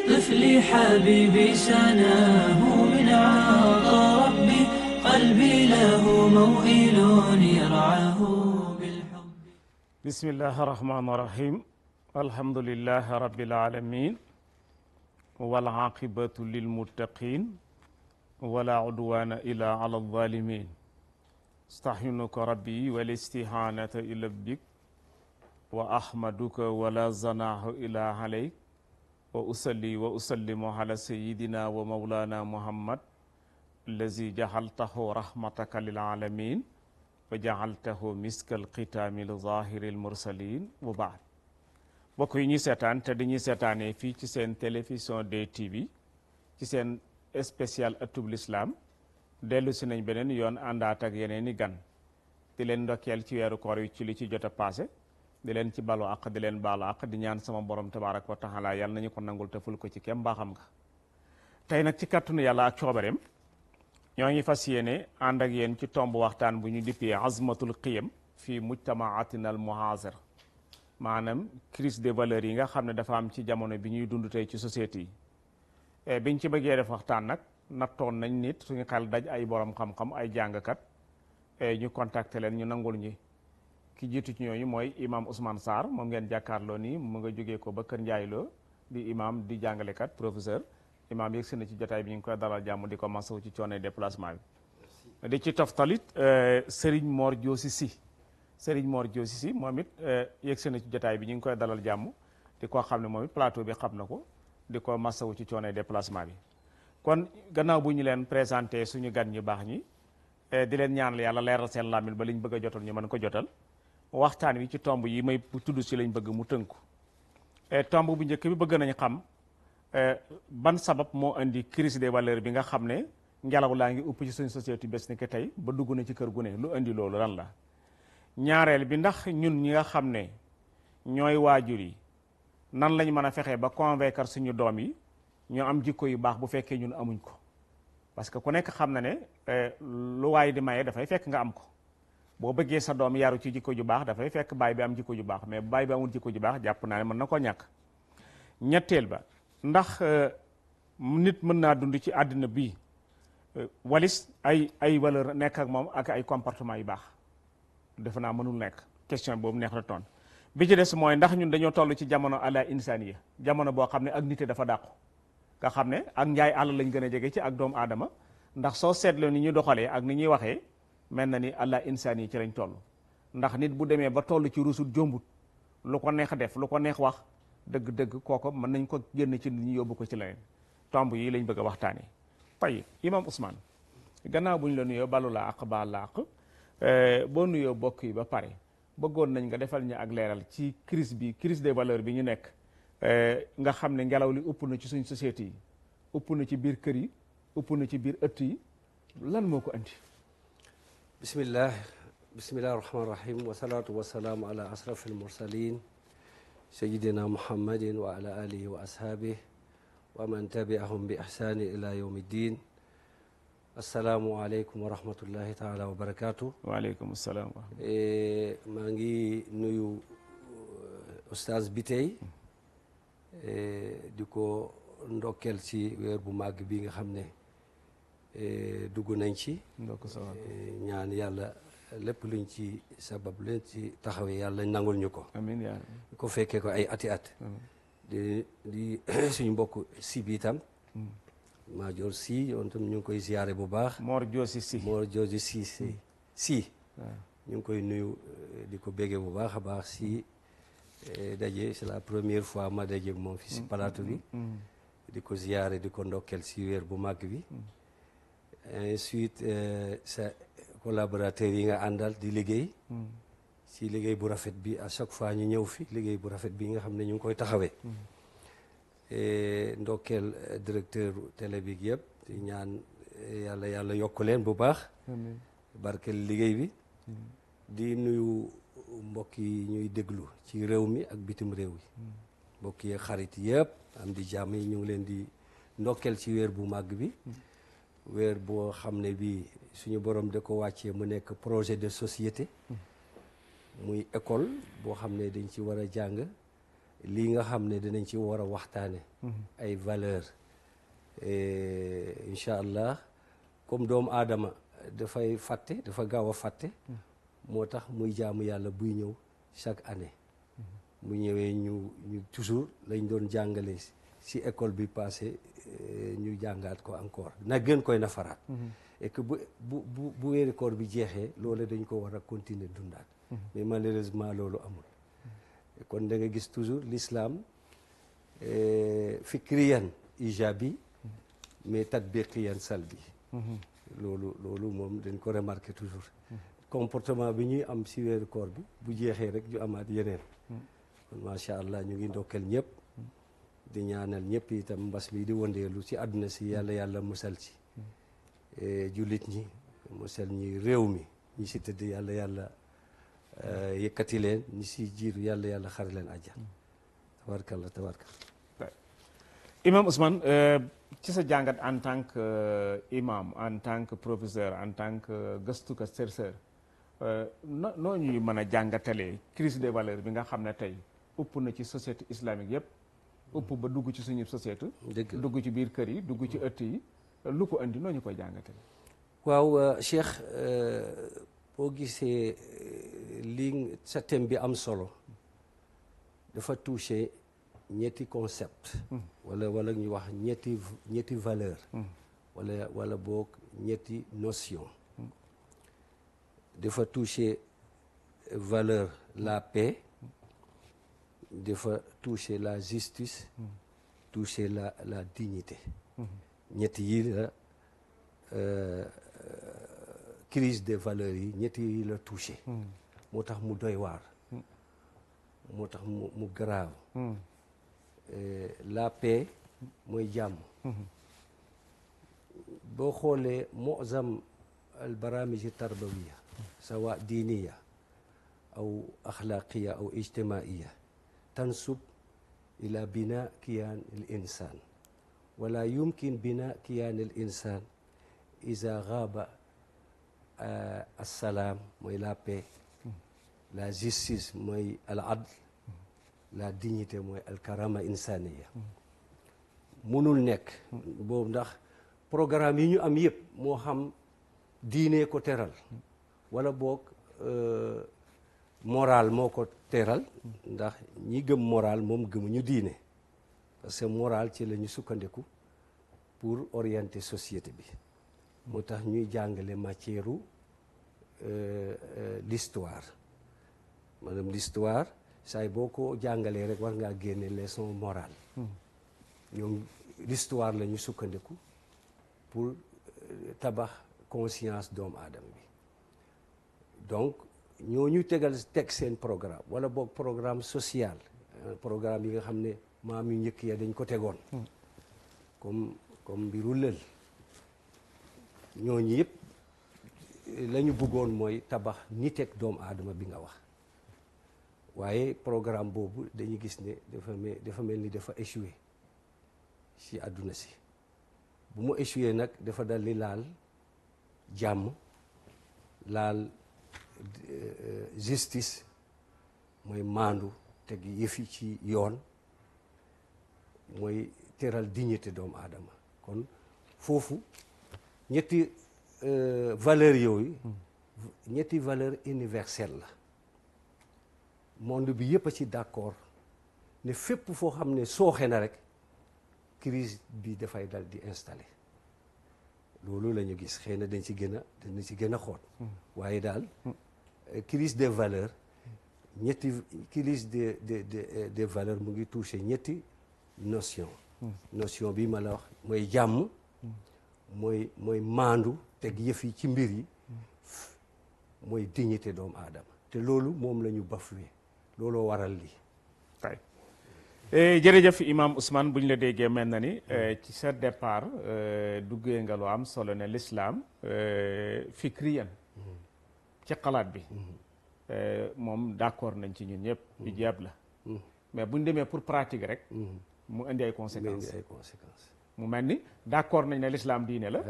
طفلي حبيبي سناه من عطا ربي قلبي له موئل يرعاه بالحب. بسم الله الرحمن الرحيم. الحمد لله رب العالمين والعاقبة للمتقين ولا عدوان إلا على الظالمين. استعينك ربي والاستعانة إلا بك وأحمدك ولا زناه إلا عليك وأصلي وأسلم على سيدنا ومولانا محمد الذي جعلته رحمتك للعالمين وجعلته مسك الختام لظاهر المرسلين وبعد. mbokk yi ñuy seetaan te dañuy seetaanee fii ci seen télévision DTV ci seen spécial ëttub l'islam dellu si nañ beneen yoon àndaat ak yeneen i gan di leen ndokkeel ci weeru koor yi ci li ci jot a passé di leen ci balu àq di leen baalu àq di ñaan sama borom tabaaraka wa taala yàlla nañu ko nangul te ful ko ci kem baaxam nga. tey nag ci kàttanu yàlla ak coobareem ñoo ngi fas yéene ànd ak yéen ci tomb waxtaan bu ñu dippee azmatul qiyam fii mujtamaatina al muhaasir, maanaam crise des valeurs yi nga xam ne dafa am ci jamono bi ñuy dund tey ci société yi. biñ ci bëggee def waxtaan nag nattoon nañ nit suñu xel daj ay borom xam-xam ay jàngkat ñu contacté leen ñu nangul ñi. ki jiitu ci ñooñu mooy imam Ousmane Sarr moom ngeen jàkkaarloo nii mu nga jógee ko ba Kër Ndiaye Lo di imam di jàngalekat professeur imam yegg si na ci jotaay bi ñu ngi koy dalal jàmm di ko masawu ci coono déplacement bi. di ci toftalit Serigne Mor Diosi Sy. Serigne Mor Diosi Sy moom it yegg si na ci jotaay bi ñu ngi koy dalal jàmm di ko xam ne moom it plateau bi xam na ko di ko masawu ci coono déplacement bi. kon gannaaw bu ñu leen présenté suñu gan ñu baax ñi di leen ñaanal yàlla leeral seen làmmiñ ba liñ bëgg a jotal ñu mën ko jotal. waxtaan wi ci tomb yi may tudd si lañ bëgg mu tënku tomb bu njëkk bi bëgg nañ xam ban sabab moo indi crise des valeurs bi nga xam ne ngelaw laa ngi upp ci suñu société bés ni que tey ba dugg na ci kër gu ne lu indi loolu lan la. ñaareel bi ndax ñun ñi nga xam ne ñooy waajur yi nan lañ mën a fexee ba convaincre suñu doom yi ñoo am jikko yu baax bu fekkee ñun amuñ ko, parce que ku nekk xam na ne lu waay di maye dafay fekk nga am ko. boo bëggee sa doom yaru ci jikko ju baax dafay fekk baay bi am jikko ju baax mais baay bi amul jikko ju baax jàpp naa ne mën na ko ñàkk. ñetteel ba ndax nit mën naa dund ci àddina bii walis ay valeur nekk ak moom ak ay comportement yu baax, defe naa mënul nekk. question boobu neex na toon bi ci des mooy ndax ñun dañoo toll ci jamono ala insaniya, jamono boo xam ne ak nite dafa dàqu nga xam ne ak njaay àll lañ gën a jege ci ak doomu aadama, ndax soo seetloo ni ñu doxalee ak ni ñuy waxee mel na ni allah insaan yi ci lañ toll. ndax nit bu demee ba toll ci rusul jombut lu ko neex def lu ko neex wax dëgg-dëgg kooko mën nañ ko génn ci nit ñi yóbbu ko ci leneen. tomb yi lañ bëgg a waxtaanee. tey imam Ousmane gannaaw bu ñu la nuyoo balu la àq baal la àq boo nuyoo bokk yi ba pare bëggoon nañ nga defal ñu ak leeral ci crise des valeurs bi ñu nekk nga xam ne ngelaw li upp na ci suñ société yi upp na ci biir kër yi upp na ci biir ëtt yi lan moo ko andi. bismillah rahmaani rahim wasalaatu wasalaamu ala asraf almursalin sayidina muhammadin wa ala alihi wa ashaabih wa man tabiahum bi ihsani ila yawmi ddin. asalaamu aleykum wa rahmatullahi taala wa barakaatu. waaleykum salaam. maa ngi nuyu oustaz bi tey di ko ndokkeel ci weer bu màgg bi nga xam ne dugg nañ ci. ñaan yàlla lépp luñ ci sabab luñ ci taxawee yàlla nangul ñu ko. amiin yaa ko fekkee ko ay ati at. di suñu mbokk si bi itam. Maajoor si yoon tam ñu ngi koy ziyaare bu baax. Mor Diosi si ñu ngi koy nuyu di ko béggee bu baax a baax si daje c'est la première fois ma daje moom fi si plateau bi. di ko ziyaare di ko ndokkeel si weer bu màgg bi. ensuite sa collaborateurs yi nga àndal di liggéey si liggéey bu rafet bi à chaque fois ñu ñëw fi liggéey bu rafet bi nga xam ne ñu ngi koy taxawee ndokkeel directeur télé bi yëpp di ñaan yàlla yokk leen bu baax barkeel liggéey bi di nuyu mbokk yi ñuy déglu ci réew mi ak bitim réew yi mbokk yi xarit yëpp am di jàmm yi ñu ngi leen di ndokkeel ci weer bu màgg bi weer boo xam ne bii suñu borom da ko wàccee mu nekk projet de société muy école boo xam ne dañ ci war a jàng lii nga xam ne dinañ ci war a waxtaane ay valeur incha allah comme doomu aadama dafay fàtte dafa gaaw a fàtte moo tax muy jaamu yàlla buy ñëw chaque année mu ñëwee ñu toujours lañ doon jàngale si école bi passé ñu jàngaat ko encore na gën koy nafaraat et que bu weeri koor bi jeexee loolu dañ ko war a continuer dundaat mais malheureusement loolu amul kon da nga gis toujours l'islam fikriyan ijabi mais tatbiqiyan salbi loolu moom dañ ko remarqué toujours comportement bi ñuy am si weeru koor bi bu jeexee rek ñu amaat yeneen kon macha allah ñu ngi ndokkeel ñëpp di ñaanal ñëpp itam mbas mi di wëndeelu ci àdduna si yàlla musal ci jullit ñi musal ñi réew mi ñi si tëdd yàlla yëkkati leen ñi si jiitu yàlla xar leen àjjana tabarkalla imam Ousmane ci sa jàngat en tant que imam en tant que professeur en tant que gëstukat chercheur noo ñuy mën a jàngatalee crise des valeurs bi nga xam ne tey ëpp na ci société islamique yëpp ëpp ba dugg ci suñu société dugg ci biir kër yi dugg ci ëtt yi lu ko andi noo ñu koy jàngatalee waaw Cheikh boo gisee li sa thème bi am solo dafa touché ñetti concept wala ñu wax ñetti valeur wala boog ñetti notion dafa touché valeur la paix dafa touché la justice touché la dignité ñetti yi la crise des valeurs yi ñetti yi la touché moo tax mu doy waar moo tax mu grave la paix mooy jàmm boo xoolee mu'zam al baramij tarbawiya sawa diiniya aw axlaaqiya aw ijtimaiya tansub ila bina kiyaan al insan wala yumkin bina kiyaan al insan iza gaaba assalaam mooy la paix la justice mooy al adl la dignité mooy al karama insaniya munul nekk boobu ndax programme yi ñu am yëpp moo xam diine ko teral wala boog moral moo ko teral ndax ñi gëm moral moom gëmuñu diine parce que moral ci la ñu sukkandiku pour orienter société bi moo tax ñuy jàngale matière l'histoire maanaam l'histoire saay boo ko jàngalee rek war ngaa génne leçon morale ñoom l'histoire la ñu sukkandiku pour tabax conscience doomu aadama bi donc ñooñu teg seen programme wala boog programme social programme yi nga xam ne maam yu njëkk ya dañ ko tegoon comme mbiru lël ñooñu yëpp la ñu bëggoon mooy tabax niteeg doomu aadama bi nga wax waaye programme boobu dañuy gis ne dafa mel ni dafa échoué ci àdduna si bu mu échoué nag dafa dal di laal jàmm laal justice mooy maandu teg yëfi ci yoon mooy teral dignité doomu aadama kon foofu ñetti valeur yooyu ñetti valeur universelle la monde bi yëpp a ci d'accord ne fépp foo xam ne sooxe na rek crise bi dafay dal di installé loolu la ñu gis xëy na dañ ci gën a xool waaye daal crise des valeurs ñetti crise des valeurs mu ngi touché ñetti notion bi ma la wax mooy jàmm mooy maandu teg yëf yi ci mbir yi mooy dignité doomu aadama te loolu moom la ñu bafoué looloo waral lii jërëjëf imam Ousmane bu ñu la déggee mel na ni ci sa départ duggee nga lu am solo ne l'islam fikriyan ci xalaat bi moom d'accord nañ ci ñun ñëpp ijaab la mais bu ñu demee pour pratique rek mu indi ay conséquences mu mel ni d'accord nañ ne l'islam diine la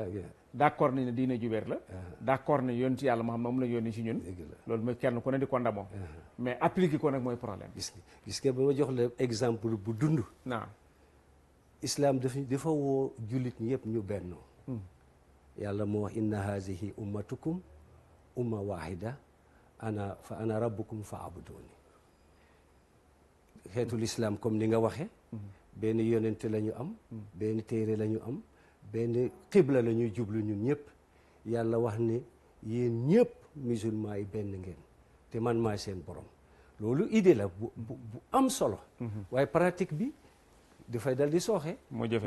d'accord nañ ne diine ju wér la d'accord nañ yonent yàlla moo xam ne moom la yónni si ñun loolu mooy kenn ku ne di ko ndamoo mais appliquer ko nag mooy problème gis nga ba ma jox la exemple bu dund naam islam dafa woo jullit ñi yëpp ñu bennoo yàlla moo wax inna hazihi ummatukum umma wahida ana rabbukum fa abuduni xeetul islam comme ni nga waxe benn yonente la ñu am benn téere la ñu am benn xibla la ñuy jublu ñun ñëpp yàlla wax ne yéen ñëpp musulman yi benn ngeen te man maay seen borom loolu idée la bu am solo waaye pratique bi dafay dal di sooxe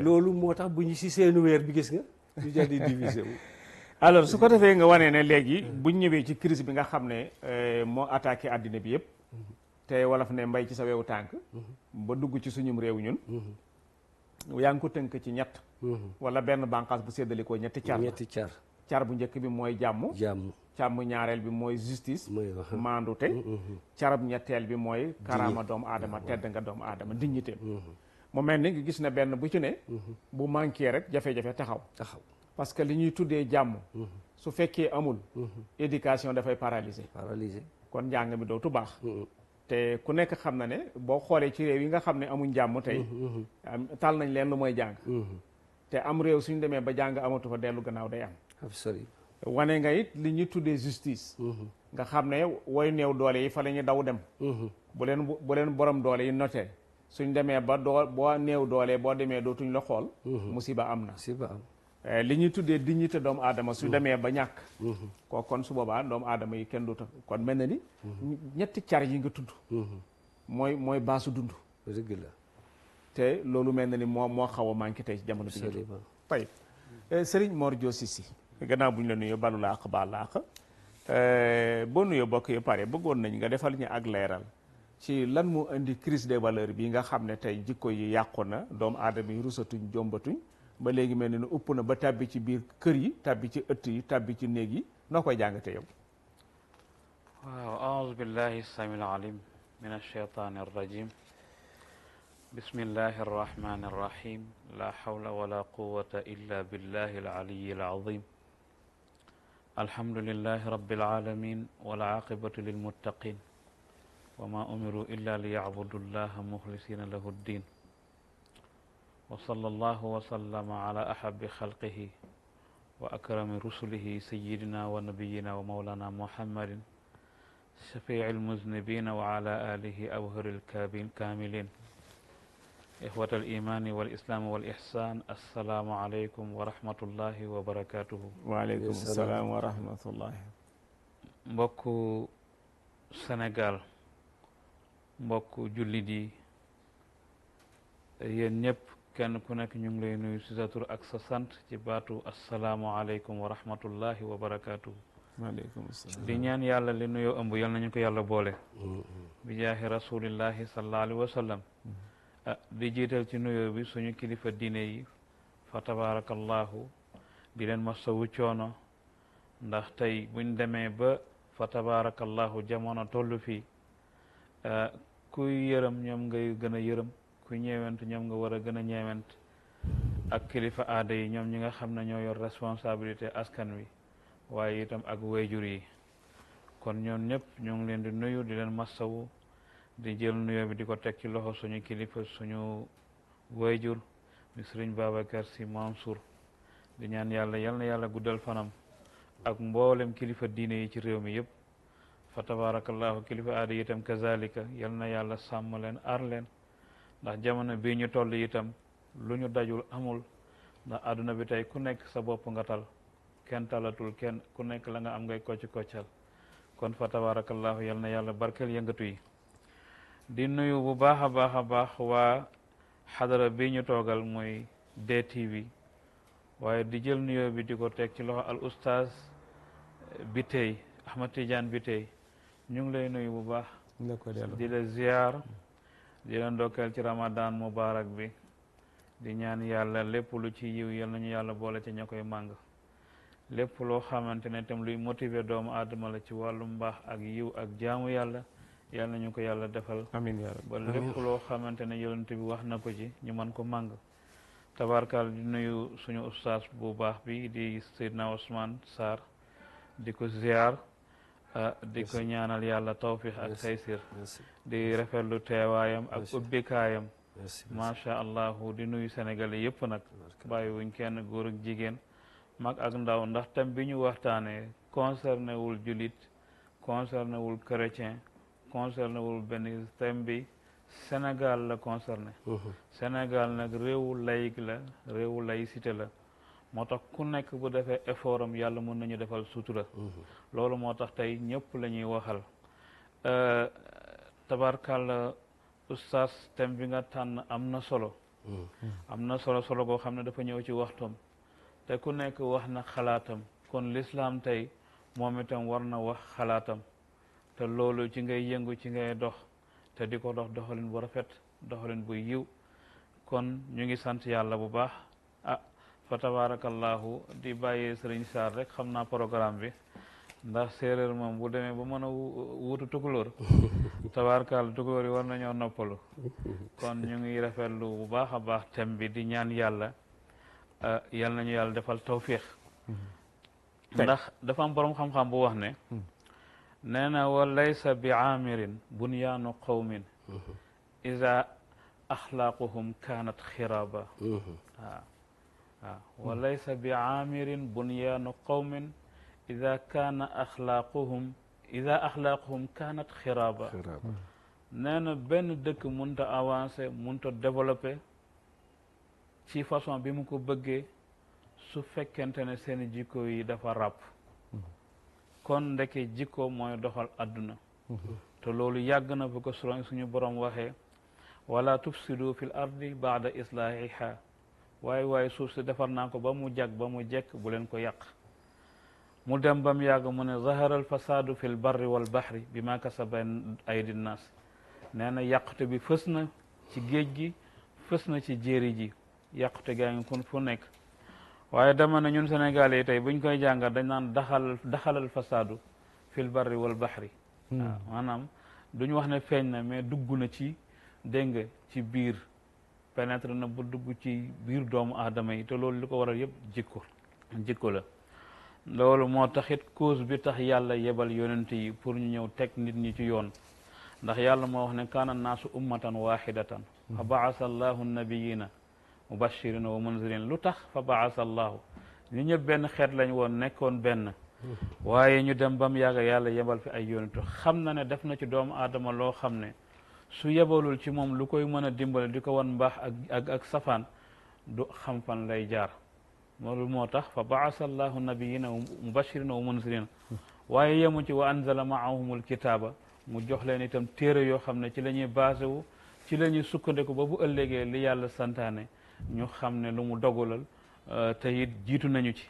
loolu moo tax bu ñu si seenu weer bi gis nga ñu jël di diviser wu alors su ko defee nga wanee ne léegi buñ ñëwee ci crise bi nga xam ne moo attaqué àddina bi yëpp te wolof ne mbay ci sa wewu tànk ba dugg ci suñum réew ñun yaa ngi ko tënk ci ñett wala benn bànqaas bu séddalikoo ñetti car bu njëkk bi mooy jàmm càmm ñaareel bi mooy justice maandute carab ñetteel bi mooy karaama doomu aadama tedd nga doomu aadama dignité mu mel ni nga gis ne benn bu ci ne bu manqué rek jafe-jafe taxaw parce que li ñuy tuddee jàmm su fekkee amul éducation dafay paralysé kon njàng mi dootu baax te ku nekk xam na ne boo xoolee ci réew yi nga xam ne amuñ jàmm tey tal nañ leen lu mooy jàng te am réew suñ demee ba jàng amatu fa dellu gannaaw day am wane nga it li ñuy tuddee justice nga xam ne woy néew doole yi fa la ñu daw dem bu leen borom doole yi noté suñ demee ba boo néew doole boo demee dootuñ la xool musiba am na li ñuy tuddee dignité doomu aadama su demee ba ñàkk ko kon su boobaa doomu aadama yi kenn dootu kon mel na ni ñetti car yi nga tudd mooy baasu dund dëgg la te loolu mel na ni moo xaw a manqué tey ci jamono bi ñu tey Serigne Mor Dio Cissé gannaaw bu ñu la nuyoo balu laax baal laax boo nuyoo bokk yi pare bëggoon nañ nga defal ñu ak leeral ci lan moo indi crise des valeurs bi nga xam ne tey jikko yi yàqu na doomu aadama yi rusatuñ jombatuñ ba léegi mel ni upp na ba tàbbi ci biir kër yi tàbbi ci ëtt yi tàbbi ci néeg yi noo koy jàngate yow waaw aouzu billahi samil alim min alcheytani arrajim bismillahi arrahmani arrahim la hawla wala quwata illa billahi alaliyi alazim alhamdulillahi rabbil alamin wal aqibatu lilmuttaqin wa ma umiru illa liyacbudu llaha mukhlisina lahu ddin wa sallallahu wa sallama ala ahabbi xalqihi wa akrami rusulihi sayidina wa nabiyina wa mawlana muhammadin shafii almuznibina wa ala alihi awhari alkamilin ixwata alimani walislami walihsan assalaamu aleykum wa rahmatullahi wa barakatuhu waaleykum salaam wa rahmatullahi mbokku Sénégal mbokku jullit yi yéen ñëpp kenn ku nekk ñu ngi lay nuyu si sa tur ak sa sant ci baatu asalaamualeykum wa rahmatullahi wa barakaatu. waaleykum salaam. di ñaan yàlla li nuyoo ëmb yal nañu ko yàlla boole. bi jaahi rasulillahi sallallahu alayhi wa sallam. di jiital ci nuyoo bi suñu kilifa diine yi fa tabaarakallahu di leen masawu coono ndax tey buñ demee ba fa tabaarakallahu jamono tollu fii kuy yërëm ñoom ngay gën a yërëm. ku ñeewent ñoom nga war a gën a ñeewent ak kilifa aada yi ñoom ñi nga xam ne ñoo yor responsabilité askan wi waaye itam ak wayjur yi kon ñoom ñëpp ñoo ngi leen di nuyu di leen massawu di jël nuyoo bi di ko teg ci loxo suñu kilifa suñu wayjur di Sëriñ Babacar Sy Mansour di ñaan yàlla yal na yàlla guddal fanam ak mboolem kilifa diine yi ci réew mi yëpp fa tabarakallahu kilifa aada yi itam kazalika yal na yàlla sàmm leen aar leen ndax jamono bii ñu toll itam lu ñu dajul amul ndax àdduna bi tey ku nekk sa bopp nga tal kenn talatul kenn ku nekk la nga am ngay koccal kon fa tabarakallahu yal na yàlla barkeel yëngatu yi di nuyu bu baax a baax a baax waa xadara bi ñu toogal mooy DTV waaye di jël nuyoo bi di ko teg ci loxo al oustaz bi tey Ahmad Tidiane bi tey ñu ngi lay nuyu bu baax di la ziar di la ndokkeel ci ramadan mubarak bi di ñaan yàlla lépp lu ci yiw yal nañu yàlla boole ci ña koy màng lépp loo xamante ne tam luy motiver doomu aadama la ci wàllu mbaax ak yiw ak jaamu yàlla yal nañu ko yàlla defal amiin yaa rabbi ba lépp loo xamante ne yonent bi wax na ko ci ñu mën ko màng tabarkal di nuyu suñu ustaas bu baax bi di Seydina Ousmane Sarr di ko ziar di ko ñaanal yàlla tawfiq ak taysir di rafetlu teewaayam ak ubbikaayam macha allah di nuyu sénégalais yëpp nag bàyyiwuñ kenn góor ak jigéen mag ak ndaw ndax thème bi ñu waxtaanee concerné wul julit concerné wul chrétien concerné wul benn thème bi Sénégal la concerné Sénégal nag réewu laïc la réewu laïcité la moo tax ku nekk bu defee effort am yàlla mën nañu defal sutura loolu moo tax tey ñëpp la ñuy waxal tabarkàlla oustaz thème bi nga tànn am na solo solo goo xam ne dafa ñëw ci waxtam te ku nekk wax na xalaatam kon l'islam tey moom itam war na wax xalaatam te loolu ci ngay yëngu ci ngay dox te di ko dox doxalin bu rafet doxalin bu yiw kon ñu ngi sant yàlla bu baax fa tabarakallahu di bàyyee Sëriñ Sarr rek xam naa programme bi ndax séeréer moom bu demee ba mën a wuutu tukulóor tabarakal tukulóor yi war nañoo noppalu kon ñu ngi rafetlu bu baax a baax thème bi di ñaan yàlla yal nañu yàlla defal tawfiq ndax dafa am borom xam-xam bu wax ne nee na wa laysa bi aamirin bunyaanu qawmin ida axlaaquhum kaanat xiraaba waaw wa laysa bi aamirin bunyaanu qawmin ida axlaaquhum kaanat xiraaba nee na benn dëkk munta avancé munta développé ci façon bi mu ko bëggee su fekkente ne seen jikko yi dafa ràpp kon ndeke jikko mooy doxal àdduna te loolu yàgg na bu ko suñu borom waxee wala tufsidu fil ardi baada islaahiha waaye suuf si defar naa ko ba mu jag ba mu jekk bu leen ko yàq mu dem ba mu yàgg mu ne zahara al fasadu fil barri wal bahri bi ma kasaba aydi nnaas nee na yàqute bi fës na ci géej gi fës na ci jéeri ji yàqute gaa ngi kon fu nekk waaye dama ne ñun Sénégal yi tey buñ koy jàngat dañ naan daxalal fasadu fil barri wal bahri waaw maanaam duñu wax ne feeñ na mais dugg na ci dégg nga ci biir pénétré na bu dugg ci biir doomu aadama yi te loolu li ko waral yëpp jikko la loolu moo taxit cause bi tax yàlla yebal yonent yi pour ñu ñëw teg nit ñi ci yoon ndax yàlla moo wax ne kaana naasu ummatan wahidatan fa baasa allahu nabiyina mubashirina wa munzirin lu tax fa baasa allahu ñu ñëpp benn xeet lañ woon nekkoon benn waaye ñu dem ba mu yàgg yàlla yebal fi ay yonentu xam na ne def na ci doomu aadama loo xam ne su yebalul ci moom lu koy mën a dimbale di ko wan mbaax ak safaan du xam fan lay jaar loolu moo tax fa baasa allahu nabiyina mubashirina wa munzirin waaye yemu ci wa anzala maahumul kitaaba mu jox leen itam téere yoo xam ne ci la ñuy basé wu ci la ñuy sukkandiku ba bu ëllëgee li yàlla santaane ñu xam ne lu mu dogalal te it jiitu nañu ci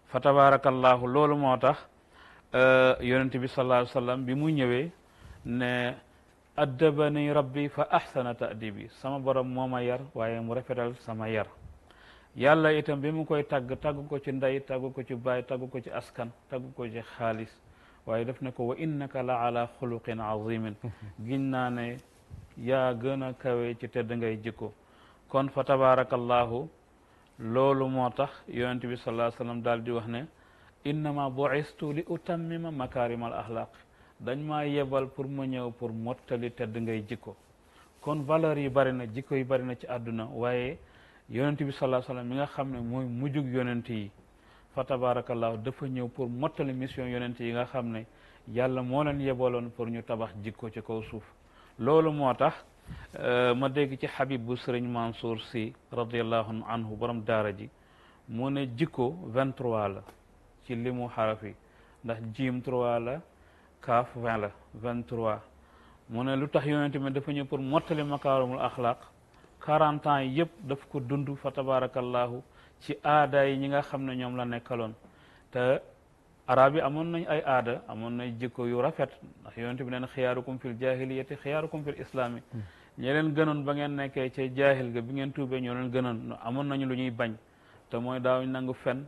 fa tabarakallahu loolu moo tax yonent bi sallallahu alayhi wa sallam bi mu ñëwee ne addabani rabbi fa ahsana ta'dibi sama borom moo ma yar waaye mu rafetal sama yar yàlla itam bi mu koy tagg ko ci ndey tagg ko ci baay tagg ko ci askan tagg ko ci xaalis waaye def ne ko wa innaka la ala xuluqin azimin giñ naa ne yaa gën a kawe ci tedd ngay jikko kon fa tabarakallahu loolu moo tax yonent bi sallallahu alayhi wa sallam daal di wax ne innama bu'istu li utammima makarimal axlaq dañ maa yebal pour ma ñëw pour mottali tedd ngay jikko kon valeur yi bari na jikko yi bari na ci àdduna waaye yonent bi sallallahu alayhi wa sallam mi nga xam ne mooy mujjug yonent yi fa tabarakallahu dafa ñëw pour mottali mission yonent yi nga xam ne yàlla moo leen yebaloon pour ñu tabax jikko ci kaw suuf loolu moo tax ma dégg ci Habib bu Sëriñ Mansour si radiallahu anhu borom daara ji mu ne jikko 23 la ci limu xaraf yi ndax jiim 3 la kaaf 20 la 23 mu ne lu tax yonent mi dafa ñëw pour mottali makaarimul axlaaq 40 ans yëpp daf ko dund fa tabarakallahu ci aada yi ñi nga xam ne ñoom la nekkaloon te arab yi amoon nañ ay aada amoon nañ jikko yu rafet ndax yonent bi neen xiyaarukum fil jahiliyati xiyaarukum fil islami ñi leen gënoon ba ngeen nekkee ca jaahil ga bi ngeen tuubee ñoo leen gënoon amoon nañu lu ñuy bañ te mooy daawuñ nangu fen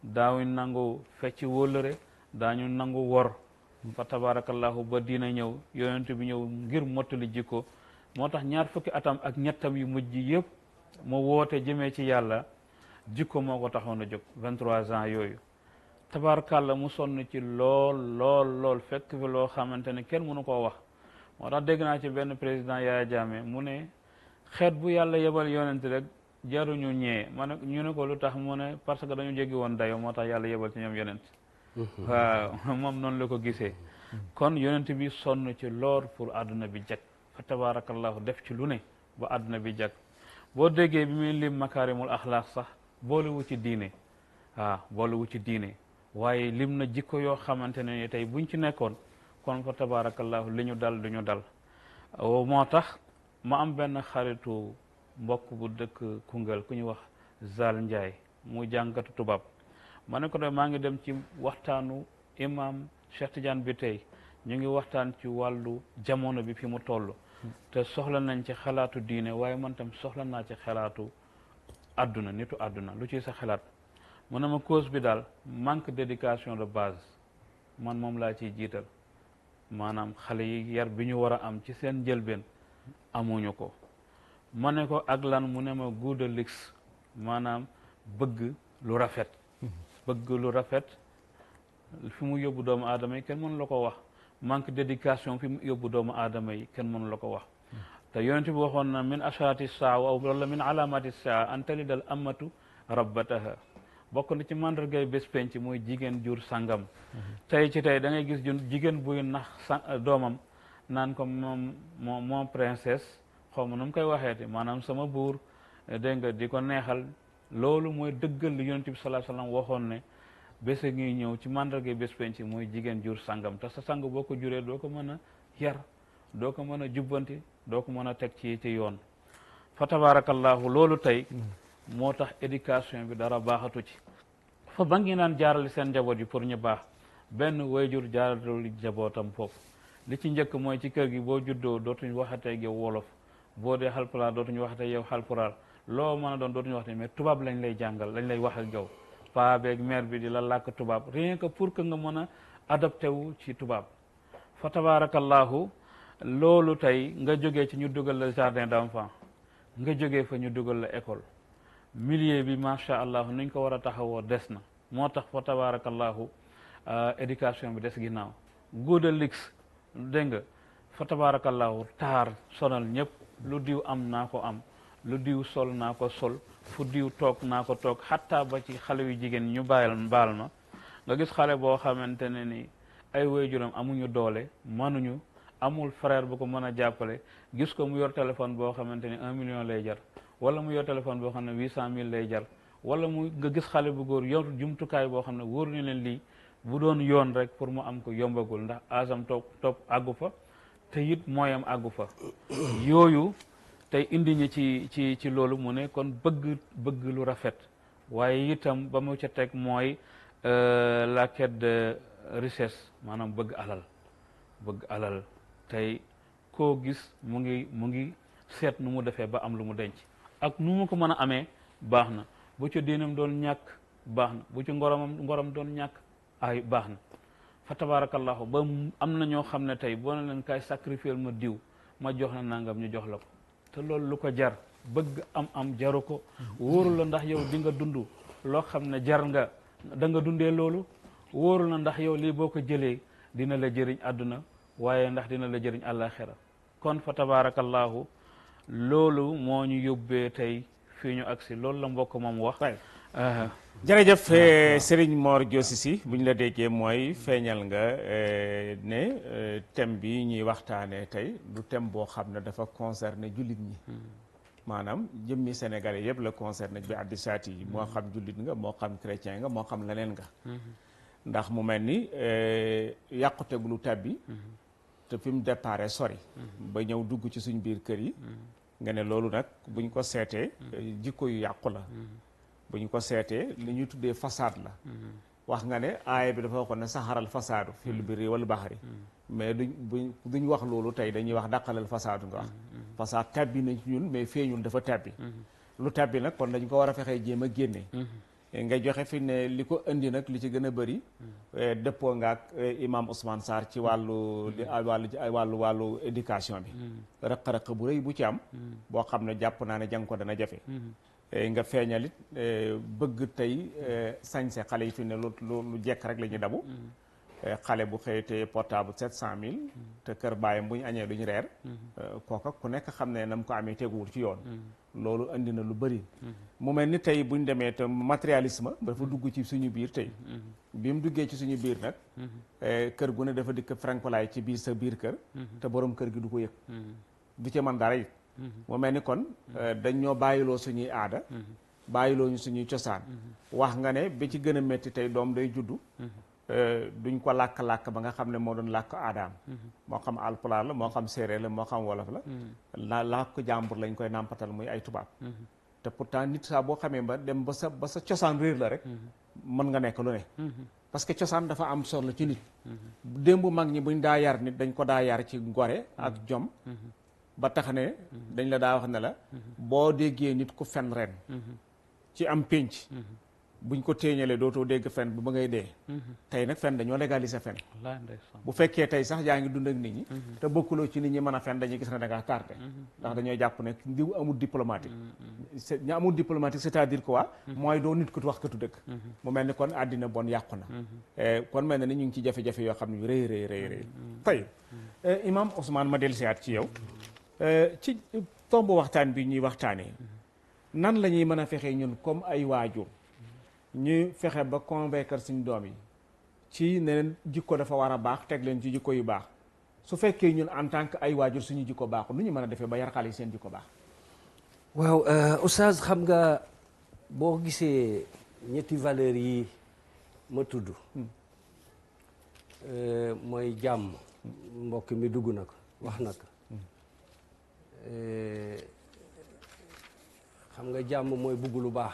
daawuñ nangu fecc wóllëre daañu nangu wor fa tabarakallahu ba diina ñëw yonent bi ñëw ngir mottali jikko moo tax ñaar fukki atam ak ñettam yu mujj yëpp mu woote jëmee ci yàlla jikko moo ko taxoon a jóg 23 ans yooyu tabaarkàlla mu sonn ci lool fekk fi loo xamante ne kenn mënu koo wax moo tax dégg naa ci benn président Yaya Jammeh mu ne xeet bu yàlla yebal yonent rek jaruñu ñee ma ne ñu ne ko lu tax mu ne parce que dañu jéggi woon dayo moo tax yàlla yebal ci ñoom yonent waaw moom noonu la ko gisee kon yonent bi sonn ci lool pour àdduna bi jag fa tabaarakallahu def ci lu ne ba àdduna bi jag boo déggee bi muy lim makaarimul axlaaq sax boolewu ci diine waaw boolewu ci diine waaye lim na jikko yoo xamante ne ni tey buñ ci nekkoon kon fa tabaarakallahu li ñu dal du ñu dal moo tax ma am benn xaritu mbokk bu dëkk Koungheul ku ñu wax Zal Ndiaye mu jàngatu tubaab ma ne ko de maa ngi dem ci waxtaanu imam Cheikh Tidiane bi tey ñu ngi waxtaan ci wàllu jamono bi fi mu toll te soxla nañ ci xalaatu diine waaye man tam soxla naa ci xalaatu àdduna nitu àdduna lu ci sa xalaat mu ne ma cause bi daal manque d'éducation de base man moom laa ciy jiital maanaam xale yi yar bi ñu war a am ci seen njëlbeen amuñu ko ma ne ko ak lan mu ne ma good looks maanaam bëgg lu rafet bëgg lu rafet fi mu yóbbu doomu aadama yi kenn mënu la ko wax manque d'éducation fi mu yóbbu doomu aadama yi kenn mënu la ko wax te yonent bi waxoon na min asharati saa wala min alamati saa an talidal amatu rabbataha bokk na ci mandargay bés penc mooy jigéen jur sangam tey ci tey da ngay gis jigéen buy nax doomam naan ko moom princesse xaw ma nu mu koy waxeeti maanaam sama buur dégg nga di ko neexal loolu mooy dëggal li yonent bi sallallahu alayhi wasallam waxoon ne bés a ngi ñëw ci mandargay bés penc mooy jigéen jur sangam te sa sang boo ko juree doo ko mën a yar doo ko mën a jubbanti doo ko mën a teg ci yoon fa tabarakallahu loolu tey moo tax éducation bi dara baaxatu ci fa ba ngi naan jaarale seen njaboot yi pour ñu baax benn wayjur jaarale njabootam foofu li ci njëkk mooy ci kër gi boo juddoo dootuñ waxatee yow wolof boo dee xalpulaar dootuñu waxatee yow xalpulaar loo mën a doon dootuñu waxatee mais tubaab lañ lay jàngal lañ lay wax ak yow paa beeg mère bi di la làkk tubaab rien que pour que nga mën a adapté wu ci tubaab fa tabarakallahu loolu tey nga jógee ci ñu dugal la jardin d'enfant nga jógee fa ñu dugal la école milieu bi macha allah nuñ ko war a taxawoo des na moo tax fa tabarakallahu éducation bi des ginnaaw góoda lix dégg nga fa tabarakallahu taar sonal ñëpp lu diw am naa ko am lu diw sol naa ko sol fu diw toog naa ko toog xatta ba ci xale yu jigéen ñu baal ma nga gis xale boo xamante ne ni ay waajuram amuñu doole mënuñu amul frère bu ko mën a jàppale gis ko mu yor téléphone boo xamante ni 1 million lay jar wala mu yor téléphone boo xam ne 800 000 lay jar wala mu nga gis xale bu góor yor jumtukaay boo xam ne wóor ñu leen lii bu doon yoon rek pour mu am ko yombagul ndax asam topp àggu fa te it mooyam àggu fa yooyu tey indi ñu ci loolu mu ne kon bëgg lu rafet waaye itam ba mu ca teg mooy la quête de richesse maanaam bëgg alal tey koo gis mu ngi seet nu mu defee ba am lu mu denc ak nu mu ko mën a amee baax na bu ci diinam doon ñàkk baax na bu ci ngorom doon ñàkk ay baax na fa tabarakallahu ba am na ñoo xam ne tey boo na leen kay sacrifier ma diw ma jox la nangam ñu jox la ko te loolu lu ko jar bëgg am jaru ko wóoru la ndax yow di nga dund loo xam ne jar nga da nga dundee loolu wóoru la ndax yow lii boo ko jëlee dina la jëriñ àdduna waaye ndax dina la jëriñ àllaaxira kon fa tabarakallahu loolu moo ñu yóbbee tey fii ñu agsi loolu la mbokk moom wax jërëjëf Serigne Mor Diosi Sy bu ñu la déggee mooy feeñal nga ne thème bi ñuy waxtaanee tey du thème boo xam ne dafa concerné jullit ñi maanaam jëmmi sénégalais yëpp la concerné bi addi saati yi moo xam jullit nga moo xam chrétien nga moo xam leneen nga ndax mu mel ni yàqutegu lu tàbbi te fi mu déparé sori ba ñëw dugg ci suñ biir kër yi nga ne loolu nag buñ ko seetee jikko yu yàqu la bu ñu ko seetee li ñuy tuddee façade la wax nga ne aaya bi dafa waxoon ne saxaral fasaadu fil birri wal baxri mais duñ wax loolu tey dañuy wax dàqalal fasaadu nga wax façade tabbi na ci ñun mais feeñul dafa tabbi lu tabbi nag kon dañ ko war a fexee jéem a génne nga joxe fi ne li ko indi nag li ci gën a bëri dëppoo nga ak imam Ousmane Sarr ci wàllu éducation bi rëq-rëq bu rëy bu ci am boo xam ne jàpp naa ne jàng ko dana jafe nga feeñalit bëgg tey sañse xale yi fi ne lu jekk rek la ñuy dabu xale bu xëy te portable 700 000 te kër baayam bu ñu añee duñu reer kooka ku nekk xam ne na mu ko amee teguwul ci yoon loolu andi na lu bëri mu mel ni tey buñ demee te matérialisme dafa dugg ci suñu biir tey bi mu duggee ci suñu biir nag kër gu ne dafa dikk frankolaay ci biir sa biir kër te borom kër gi du ko yëg du ci man dara it mu mel ni kon dañ ñoo bàyyiloo suñuy aada bàyyiloo ñu suñuy cosaan wax nga ne bi ci gën a métti tey doom day juddu duñ ko làkk-làkk ba nga xam ne moo doon làkk aadaam moo xam alpulaar la moo xam séeréer la moo xam wolof la làkk jàmbur lañ koy nàmpatal muy ay tubaab te pourtant nit saa boo xamee ba dem ba sa cosaan réer la rek mën nga nekk lu ne parce que cosaan dafa am solo ci nit démb mag ñi buñ daa yar nit dañ ko daa yar ci ngore ak jom ba tax ne dañ la daa wax ne la boo déggee nit ku fen ren ci am pénc buñ ko téeñalee dootoo dégg fen ba ngay dee tey nag fen dañoo légaliser fen bu fekkee tey sax yaa ngi dund ak nit ñi te bokkuloo ci nit ñi mën a fen dañuy gis ne da ngaa tardé ndax dañoo jàpp ne ndiw amul diplomatique ñu amul diplomatique c'est-à-dire quoi mooy doo nit ko wax katu dëgg mu mel ni kon àddina bon yàqu na kon mel na ni ñu ngi ci jafe-jafe yoo xam ne yu rëy tey imam Ousmane ma dellusiwaat ci yow ci tomb waxtaan bi ñuy waxtaanee nan la ñuy mën a fexee ñun comme ay waajur ñu fexe ba convaincre suñ doom yi ci ne leen jikko dafa war a baax teg leen ci jikko yu baax su fekkee ñun en tant que ay waajur suñu jikko baaxul nu ñu mën a defee ba yar xale yi seen jikko baax. waaw oustaz xam nga boo gisee ñetti valeurs yi ma tudd mooy jàmm mbokk mi dugg na ko wax na ko xam nga jàmm mooy bugg lu baax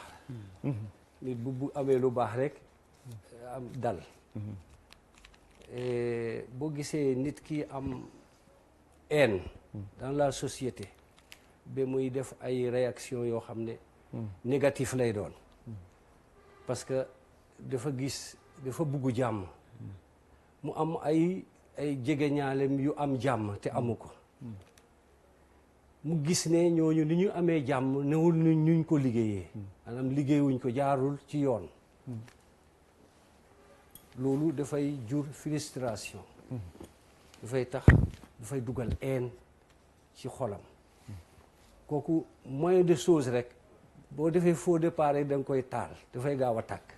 nit bu amee lu baax rek am dal boo gisee nit ki am haine dans la société ba muy def ay réaction yoo xam ne négatif lay doon parce que dafa bugg jàmm mu am ay jegeñaalem yu am jàmm te amu ko mu gis ne ñooñu ni ñu amee jàmm newul nuñ ko liggéeyee maanaam liggéeyuñ ko jaarul ci yoon loolu dafay jur frustration dafay dugal haine ci xolam kooku moyen de chose rek boo defee faux départ rek da nga koy taal dafay gaaw a tàkk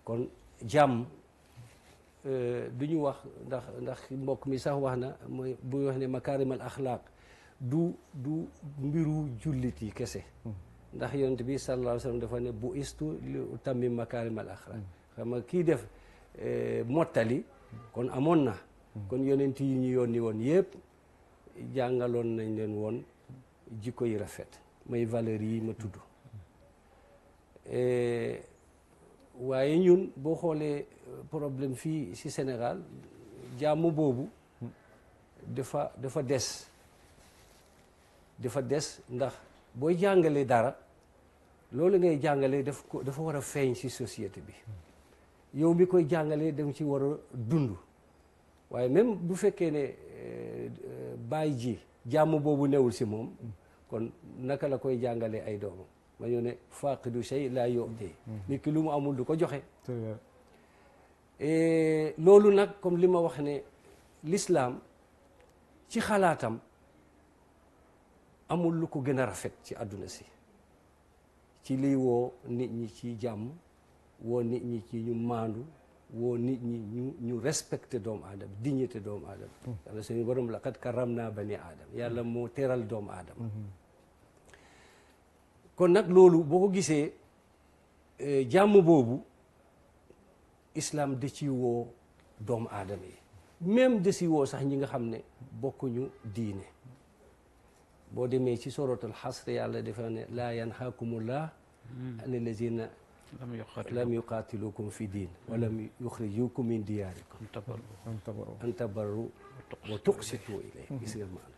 kon jàmm du ñu wax ndax mbokk mi sax wax na mooy buy wax ne makaarimal axlaaq du mbiru jullit yi kese ndax yonent bi sallallahu alayhi wa sallam dafa ne bu istu li utammim makaarimal axlaaq xam nga kii def mottali kon amoon na kon yonent yi ñu yónni woon yëpp jàngaloon nañ leen woon jikko yi rafet may valeurs yi ma tudd waaye ñun boo xoolee problème fii ci Sénégal jàmm boobu dafa des ndax booy jàngale dara loolu ngay jàngale dafa war a feeñ ci société bi yow mi koy jàngale da nga ci war a dund waaye même bu fekkee ne baay ji jàmm boobu newul ci moom kon naka la koy jàngale ay doomam ma ñëw ne faaqidu shay laa yu'ti nit ki lu mu amul du ko joxe loolu nag comme li ma wax ne l'islam ci xalaatam amul lu ko gën a rafet ci àdduna si ci liy woo nit ñi ci jàmm woo nit ñi ci ñu maandu woo nit ñi ñu respecté doomu aadama dignité doomu aadama yàlla suñu borom laqad karramna bani aadama yàlla moo teral doomu aadama kon nag loolu boo ko gisee jàmm boobu islam da ci woo doomu aadama yi même da ci woo sax ñi nga xam ne bokkuñu diine boo demee ci suratul xasr yàlla dafa ne laa yanhaakumullah an allazina lam yuqaatilukum fi diin wa lam yuxrijukum min diyaarikum an tabarru wa tuqsitu ilayhim gis nga maanaam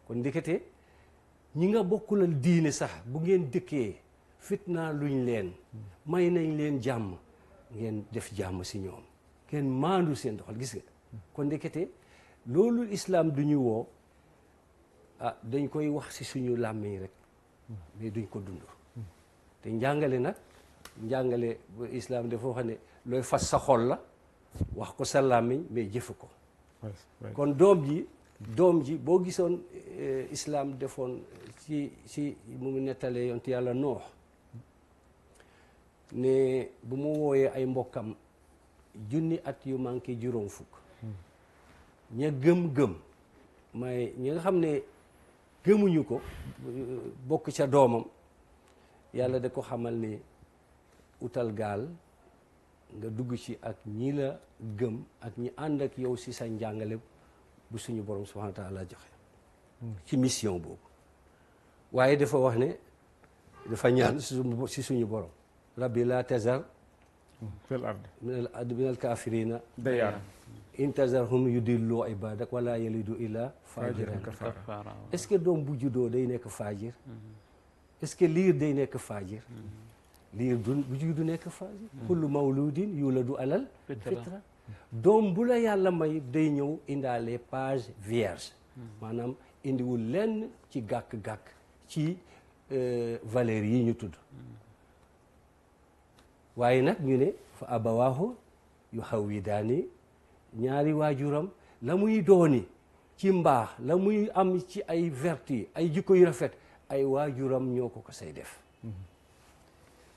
kon ndekete ñi nga bokkulal diine sax bu ngeen dëkkee fitnaa luñ leen may nañ leen jàmm ngeen def jàmm si ñoom ngeen maandu seen doxal gis nga kon ndekete loolu islam du ñu woo dañ koy wax si suñu làmmiñ rek mais duñ ko dund te njàngale nag njàngale islam dafa wax ne looy fas sa xol la wax ko sa làmmiñ mais jëfe ko kon doom ji boo gisoon islam defoon ci mu ngi nettalee yonent yàlla noox ne bu mu wooyee ay mbokkam 1,000 at yu manqué juróom fukk ña gëm may ñi nga xam ne gëmuñu ko bokk ca doomam yàlla da ko xamal ne utal gaal nga dugg ci ak ñi la gëm ak ñi ànd ak yow ci sa njàngale bu suñu borom subhanahu wa taala joxe ci mission boobu waaye dafa wax ne dafa ñaan ci suñu borom rabbi la tazar fil ard min al kafirina dayyaara in tazarhum yudillu ibadak wala yalidu illa fajiran kafara est-ce que doom bu juddoo day nekk fajir est-ce que liir day nekk fajir liir bu juddu nekk fajir kullu mawludin yuladu alal fitra doom bu la yàlla may day ñëw indaale page vierge maanaam indiwul lenn ci gàkk-gàkk ci valeurs yi ñu tudd waaye nag ñu ne fa abawaahu yu hawwidaani ñaari waajuram la muy dooni ci mbaax la muy am ci ay vertu ay jikko yu rafet ay waajuram ñoo ko say def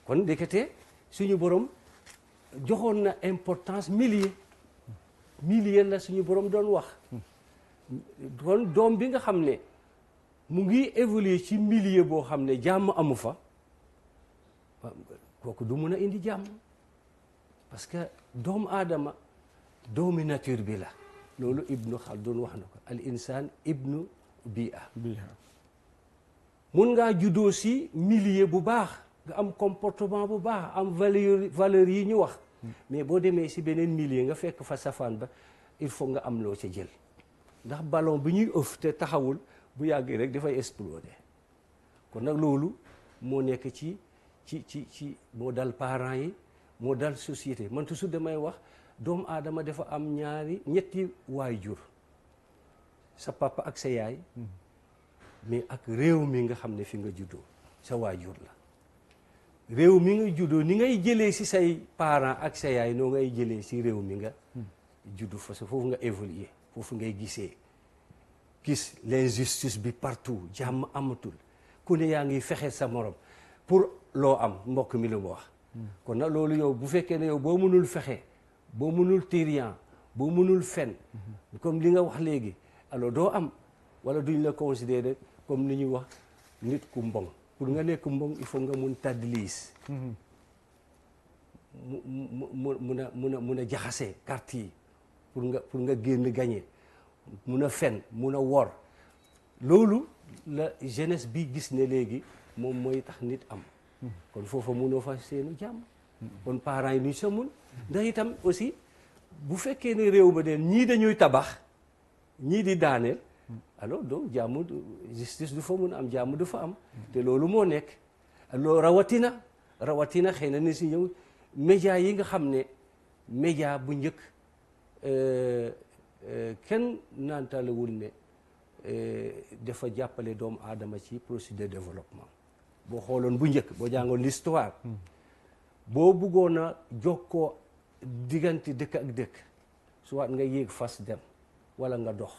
kon ndekete suñu borom joxoon na importance millier la suñu borom doon wax kon doom bi nga xam ne mu ngi évoluer ci milieu boo xam ne jàmm amu fa kooku du mun a indi jàmm parce que doomu aadama doomi nature bi la loolu Ibnu Khaldun wax na ko al insaan ibnu bia mun ngaa juddoo si milieu bu baax nga am comportement bu baax am valeur yi ñu wax mais boo demee si beneen milieu nga fekk fa safaan ba il faut nga am loo ca jël ndax ballon bi ñuy ëff te taxawul bu yàggee rek dafay exploser kon nag loolu moo nekk ci moo dal parents yi moo dal société man toujours damay wax doomu aadama dafa am ñetti waajur sa papa ak sa yaay mais ak réew mi nga xam ne fi nga juddoo sa waajur la réew mi nga juddoo ni ngay jëlee si say parents ak sa yaay noo ngay jëlee si réew mi nga juddu fa sa foofu nga évoluer foofu ngay gis l'injustice bi partout jàmm amatul ku ne yaa ngi fexe sa morom pour loo am mbokk mi lu ma wax kon nag loolu yow bu fekkee ne yow boo mënul fexe boo mënul tiriyan boo mënul fen comme li nga wax léegi alors doo am wala duñ la considérer comme ni ñuy wax nit ku mbong pour nga nekk mbong il faut nga mun tadlis mun a jaxase carte yi pour nga génn gagné mun a fen mun a wor loolu la jeunesse bi gis ne léegi moom mooy tax nit am kon foofa munoo fa seenu jàmm kon parents yi nuñ sa mun ndax itam aussi bu fekkee ne réew ba deen ñii dañuy tabax ñii di daaneel alors donc jàmm justice du fa mun am jàmm du fa am te loolu moo nekk loolu rawatina xëy na ni si ñëw média yi nga xam ne média bu njëkk kenn naantalewul ne dafa jàppale doomu aadama ci processus de développement boo xooloon bu njëkk boo jàngoon l'histoire boo bëggoon a jokkoo diggante dëkk ak dëkk soit nga yéeg fas dem wala nga dox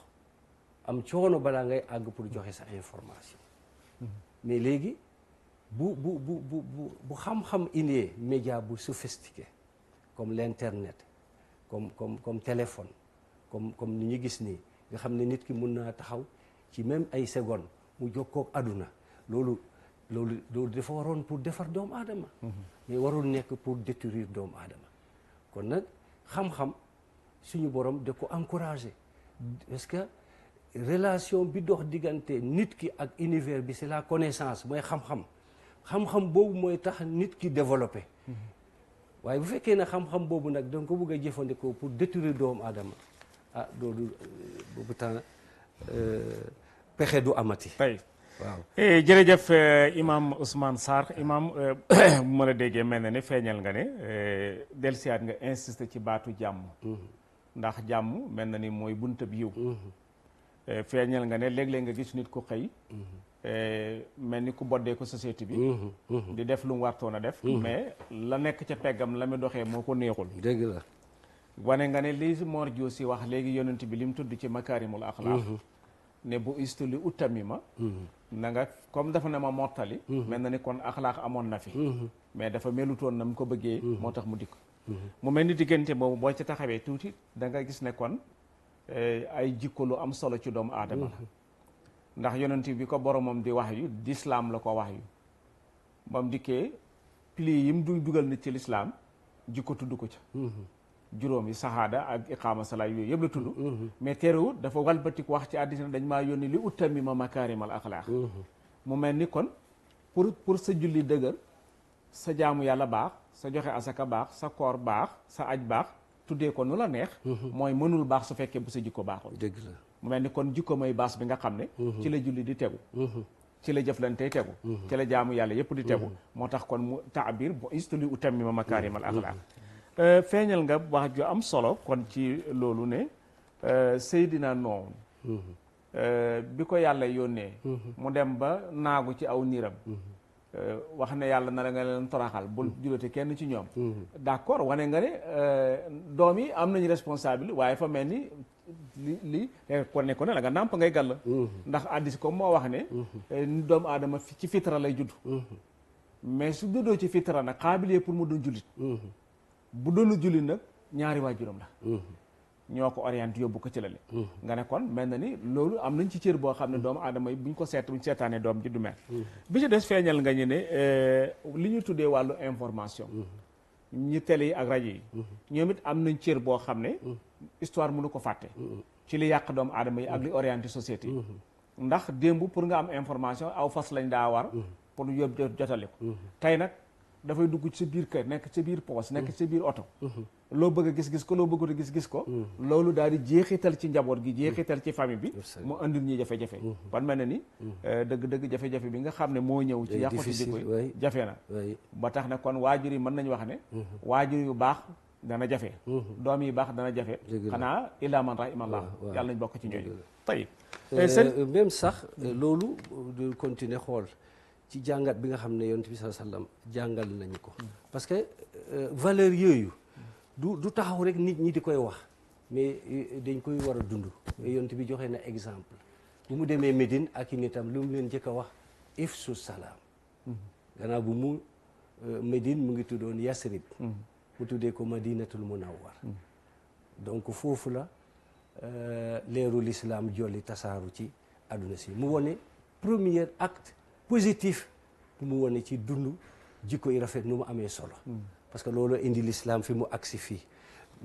am coono balaa ngay àgg pour joxe sa information mais léegi bu xam-xam indee média bu sophistiqué comme l'internet comme téléphone comme ni ñu gis nii nga xam ne nit ki mun naa taxaw ci même ay secondes mu jokkoog àdduna loolu dafa waroon pour defar doomu aadama mais warul nekk pour détruire doomu aadama kon nag xam-xam suñu borom da ko encourager parce que relation bi dox diggante nit ki ak univers bi c'est la connaissance mooy xam-xam boobu mooy tax nit ki développé waaye bu fekkee ne xam-xam boobu nag danga ko bëgg a jëfandikoo pour détruire doomu aadama loolu boobu temps pexe du amati. tey waaw. jërëjëf imam Ousmane Sarr imam bu ma la déggee mel na ne feeñal nga ne dellusiwaat nga insister ci baatu jàmm. ndax jàmm mel na ni mooy buntab yiw. feeñal nga ne léeg-léeg nga gis nit ku xëy. mel ni ku boddee ko société bi. di def lu mu wartoon a def. mais la nekk ca peggam la mu doxee moo ko neexul. dëgg la. wane nga ne li Mor Diosi wax léegi yonent bi li mu tudd ci makaarimul axlaaq ne bu istuli utamima na nga comme dafa ne ma mottali mel na ni kon axlaaq amoon na fi mais dafa melutoon na mu ko bëggee moo tax mu dikk mu mel ni diggante boobu boo ci taxawee tuuti da nga gis ne kon ay jikko lu am solo ci doomu aadama la ndax yonent bi ko boromam di wax yu di islaam la ko wax yu ba mu dikkee piliers yi mu dugal nit ci lislaam jikko tudd ko ca juróom yi sahaada ak iqaama salaat yooyu yëpp la tudd mais terewul dafa walbatik wax ci àddina dañ maa yónni li utami ma makaarimal axlaaq mu mel ni kon pour sa julli dëgër sa jaamu yàlla baax sa joxe asaka baax sa koor baax sa aj baax tuddee ko nu la neex mooy mënul baax su fekkee bu sa jikko baaxul dëgg la. mu mel ni kon jikko may baas bi nga xam ne ci la julli di tegu ci la jëflantey tegu ci la jaamu yàlla yëpp di tegu moo tax kon mu taabir bu istuli utami ma makaarimal axlaaq feeñal nga wax ju am solo kon ci loolu ne Seydina Nooh bi ko yàlla yónnee mu dem ba naagu ci aw niiram wax ne yàlla na nga leen toraxal bul julate kenn ci ñoom d'accord wane nga ne doom yi am nañu responsable waaye fa mel ni li kon ne ko ne la nga nàmp ngay gàll ndax addis ko moo wax ne doomu aadama ci fitra lay judd mais su juddoo ci fitra nag xaabiliyee pour mu doon jullit bu doonu jullit nag ñaari waajuram la ñoo ko orienté yóbbu ko ci lale nga ne kon mel na ni loolu am nañ ci cër boo xam ne doomu aadama yi buñ ko buñ seetaanee doom ji du mel bi ci des feeñal nga ñu ne li ñu tuddee wàllu information ñi télé yi ak rajo yi ñoom it am nañ cër boo xam ne histoire mënu ko fàtte ci li yàq doomu aadama yi ak li orienté société yi ndax démb pour nga am information aw fas lañ daa war pour yóbbu jotale ko tey nag dafay dugg ci sa biir kër nekk ci biir poos nekk ci biir oto loo bëgg a gis-gis ko loo bëggut a gis-gis ko loolu daal di jeexital ci njaboot gi jeexital ci famille bi mu andil ñuy jafe-jafe kon mel na ni dëgg-dëgg jafe-jafe bi nga xam ne moo ñëw ci yàqu ci jikko yi jafe na ba tax ne kon waajur yi mën nañu wax ne waajur yu baax dana jafe doom yi baax dana jafe xanaa illaa man rahimallah yàlla nañ bokk ci ñooñu tey même sax loolu du continuer xool ci jàngat bi nga xam ne yonent bi sallallahu alayhi wasallam jàngal nañu ko parce que valeur yooyu du taxaw rek nit ñi di koy wax mais dañ koy war a dund mais yonent bi joxe na exemple bu mu demee Médine ak i nitam lu mu leen njëkk a wax ifsu salaam gannaaw bu mu Médine mu ngi tuddoon Yasrib mu tuddee ko Madinatul Munawwar donc foofu la leeru l'islam jolli tasaaru ci àdduna si mu wone premier acte positif bu mu wone ci dund jikko yi rafet nu mu amee solo parce que loolu indi l'islam fi mu agsi fii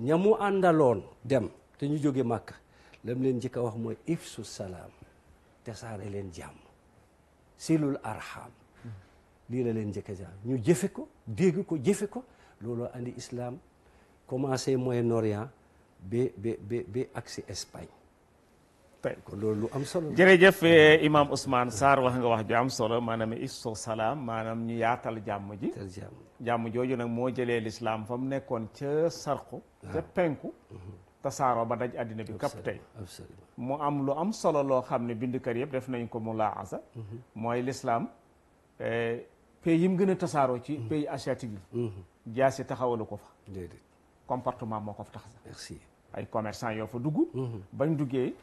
ña mu àndaloon dem te ñu jóge Màkka lam leen njëkk a wax mooy ifsu salaam tasaare leen jàmm silul arham lii la leen njëkk a jàmm ñu jëfe ko dégg ko jëfe ko loolu andi islam commencé Moyen-Orient ba agsi Espagne kon loolu lu am solo jërëjëf imam Ousmane Sarr wax nga wax ju am solo maanaam ifsu salaam maanaam ñu yaatal jàmm ji jàmm jooju nag moo jëlee lislaam fa mu nekkoon ca sarqu ca penku tasaaroo ba daj àddina bi kapp tey mu am lu am solo loo xam ne bindkat yëpp def nañ ko mu laasa mooy lislaam pays yi mu gën a tasaaroo ci pays asiatique yi jaasi taxawalu ko fa comportement moo ko fa tax ay commerçant yoo fa dugg bañ duggee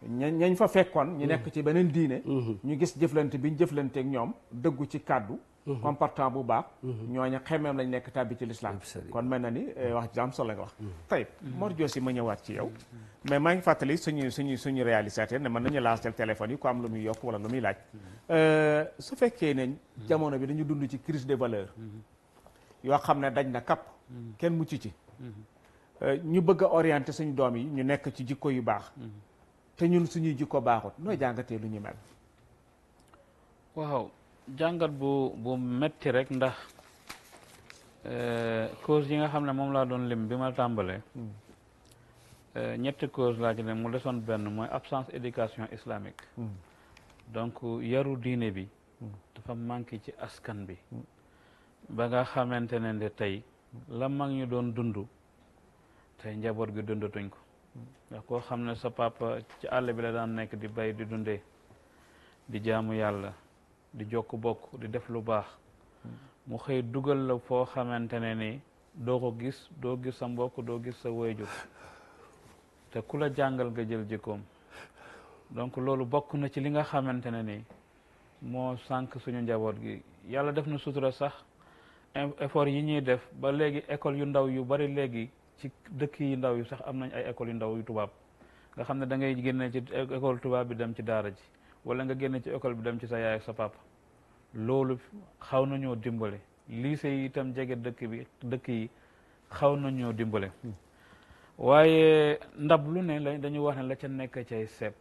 ñañ fa fekkoon ñu nekk ci beneen diine ñu gis jëflante bi ñu jëflante ak ñoom dëggu ci kàddu comportement bu baax ñooñu xemeem lañ nekk tàbbi ci l'islam kon mel na ni wax ji am solo nga wax tey Mor Diosi ma ñëwaat ci yow mais maa ngi fàttali suñu réalisateur ne mën nañu laajteel téléphone yi ko am lu muy yokk wala lu muy laaj su fekkee ne jamono bi dañu dund ci crise des valeurs yoo xam ne daj na kapp kenn mucc ci ñu bëgg a orienter suñu doom yi ñu nekk ci jikko yu baax te ñun suñuy jikko baaxut nooy jàngatee lu ñu mel waaw jàngat bu metti rek ndax cause yi nga xam ne moom laa doon lim bi ma tàmbalee ñetti cause laa ci ne mu desoon benn mooy absence éducation islamique donc yaru diine bi dafa manqué ci askan bi ba nga xamante ne tey la mag ñu doon dund tey njaboot gi dundatuñ ko ndax koo xam ne sa papa ci àll bi la daan nekk di bay di dundee di jaamu yàlla di jokk bokk di def lu baax mu xëy dugal la foo xamante ne ni doo ko gis doo gis sa mbokk doo gis sa wayjur te ku la jàngal nga jël jikkoom donc loolu bokk na ci li nga xamante ne ni moo sànq suñu njaboot gi yàlla def na sutura sax effort yi ñuy def ba léegi école yu ndaw yu bari léegi ci dëkk yi ndaw yu sax am nañ ay école yu ndaw yu tubaab nga xam ne da ngay génne ci école tubaab bi dem ci daara ji wala nga génne ci école bi dem ci sa yaay ak sa papa loolu xaw nañoo dimbale lycée yi itam jege dëkk yi xaw nañoo dimbale waaye ndab lu ne dañu wax ne la ca nekk cay seeb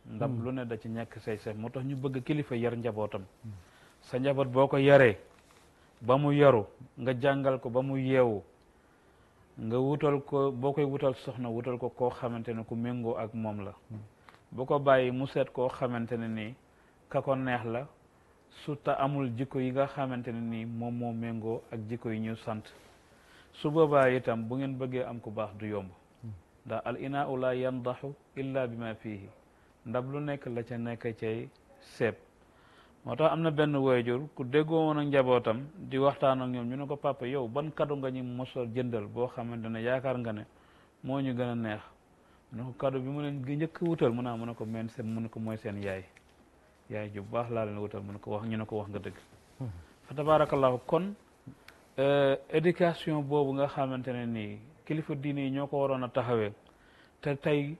ndab lu ne da ci nekk say seeb moo tax ñu bëgg kilifa yar njabootam sa njaboot boo ko yaree ba mu yaru nga jàngal ko ba mu yeewu nga wutal ko boo koy wutal soxna wutal ko koo xamante ne ku méngoo ak moom la bu ko bàyyi mu seet koo xamante ne nii ka ko neex la su ta amul jikko yi nga xamante ne nii moom moo méngoo ak jikko yi ñu sant su boobaa itam bu ngeen bëggee am ku baax du yomb ndax al inaau la yandaxu illa bi ma fiihi ndab lu nekk la ca nekk cay seeb moo tax am na benn waajur ku déggoo woon ak njabootam di waxtaan ak ñoom ñu ne ko papa yow ban kado nga ñu mos a jëndal boo xamante ne yaakaar nga ne moo ñu gën a neex mu ne ko kado bi mu leen njëkk wutal mu ne ko men seen mu ne ko mooy seen yaay ju baax laa leen wutal mu ne ko wax ñu ne ko wax nga dëgg fa tabarakallahu kon éducation boobu nga xamante ne nii kilifa diine yi ñoo ko waroon a taxawee te tey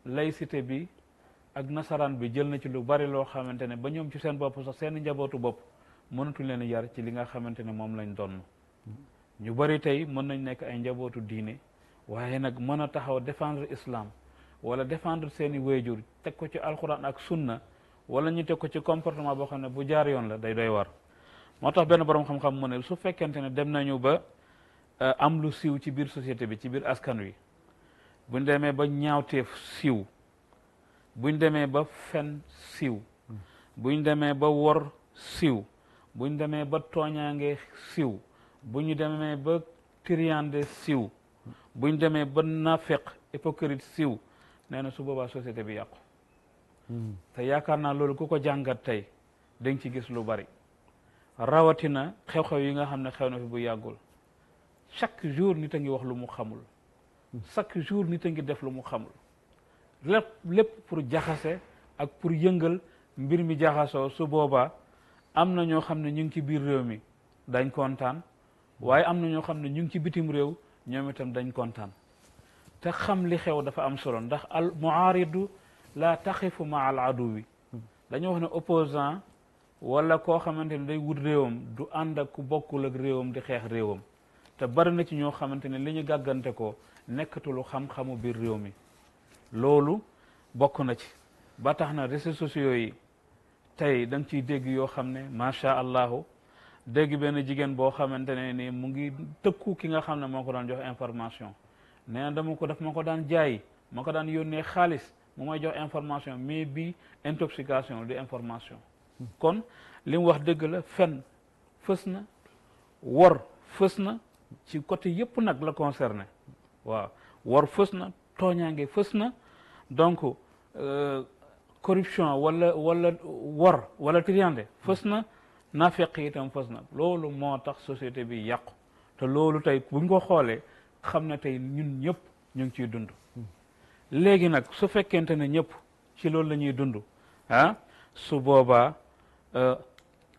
laïcité bi ak nasaraan bi jël na ci lu bari loo xamante ne ba ñoom ci seen bopp sax seen njabootu bopp mënatu leen yar ci li nga xamante ne moom lañ doon ñu bari tey mën nañ nekk ay njabootu diine waaye nag mën a taxaw défendre islam wala défendre seeni wéyjur teg ko ci alxuraan ak sunna wala ñu teg ko ci comportement boo xam ne bu jaar yoon la day doy war moo tax benn borom xam-xam mu ne su fekkente ne dem nañu ba am lu siiw ci biir société bi ci biir askan wi buñ demee ba ñaawteef siiw buñ demee ba fen siiw buñ demee ba wor siiw buñ demee ba tooñaange siiw buñu demee ba triyande siiw buñ demee ba nafeq hypocrite siiw nee na su boobaa société bi yàqu te yaakaar naa loolu ku ko jàngat tey dañ ci gis lu bari rawatina xew-xew yi nga xam ne xew na fi bu yàggul chaque jour nit a ngi wax lu mu xamul chaque jour nit a ngi def lu mu xamul lépp pour jaxase ak pour yëngal mbir mi jaxasoo su boobaa am na ñoo xam ne ñu ngi ci biir réew mi dañ kontaan waaye am na ñoo xam ne ñu ngi ci bitim réew ñoom itam dañ kontaan te xam li xew dafa am solo ndax al muaaridu la taxifu ma al aduwi dañoo wax ne opposant wala koo xamante ne day wut réewam du ànd ak ku bokkul ak réewam di xeex réewam te bari na ci ñoo xamante ne li ñu gàggante ko nekkatulu xam-xamu biir réew mi loolu bokk na ci ba tax na réseaux sociaux yi tey da nga ciy dégg yoo xam ne macha allahu dégg benn jigéen boo xamante ne ni mu ngi tëkku ki nga xam ne moo ko daan jox information nee na daf ma ko daan jaay ma ko daan yónnee xaalis mu may jox information mais bi intoxication di information kon li mu wax dëgg la fen fës na wor fës na ci côté yëpp nag la concerné waaw wor fës na tooñaange fës na donc corruption wala wor wala triande fës na naafeq itam fës na loolu moo tax société bi yàqu te loolu tey buñ ko xoolee xam ne tey ñun ñëpp ñu ngi ciy dund léegi nag su fekkente ne ñëpp ci loolu la ñuy dund su boobaa